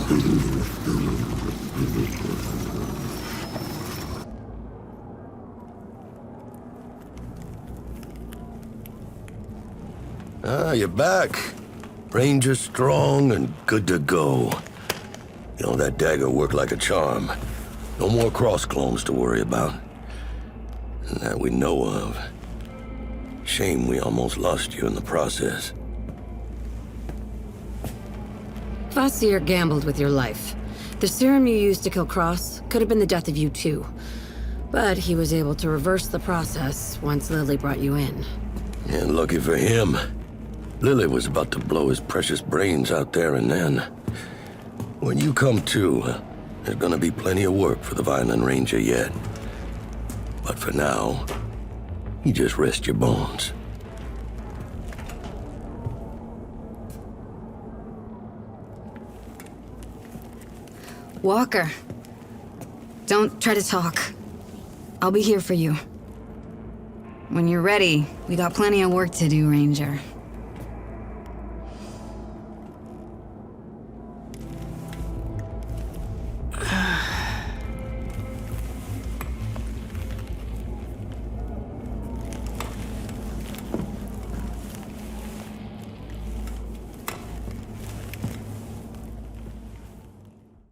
Speaker 12: Ah, you're back. Ranger strong and good to go. You know, that dagger worked like a charm. No more cross clones to worry about. That we know of. Shame we almost lost you in the process.
Speaker 9: Fossier gambled with your life. The serum you used to kill Cross could have been the death of you too. But he was able to reverse the process once Lily brought you in.
Speaker 12: And lucky for him, Lily was about to blow his precious brains out there and then. When you come to, there's gonna be plenty of work for the Vineland Ranger yet. But for now, you just rest your bones.
Speaker 9: Walker, don't try to talk. I'll be here for you. When you're ready, we got plenty of work to do, Ranger.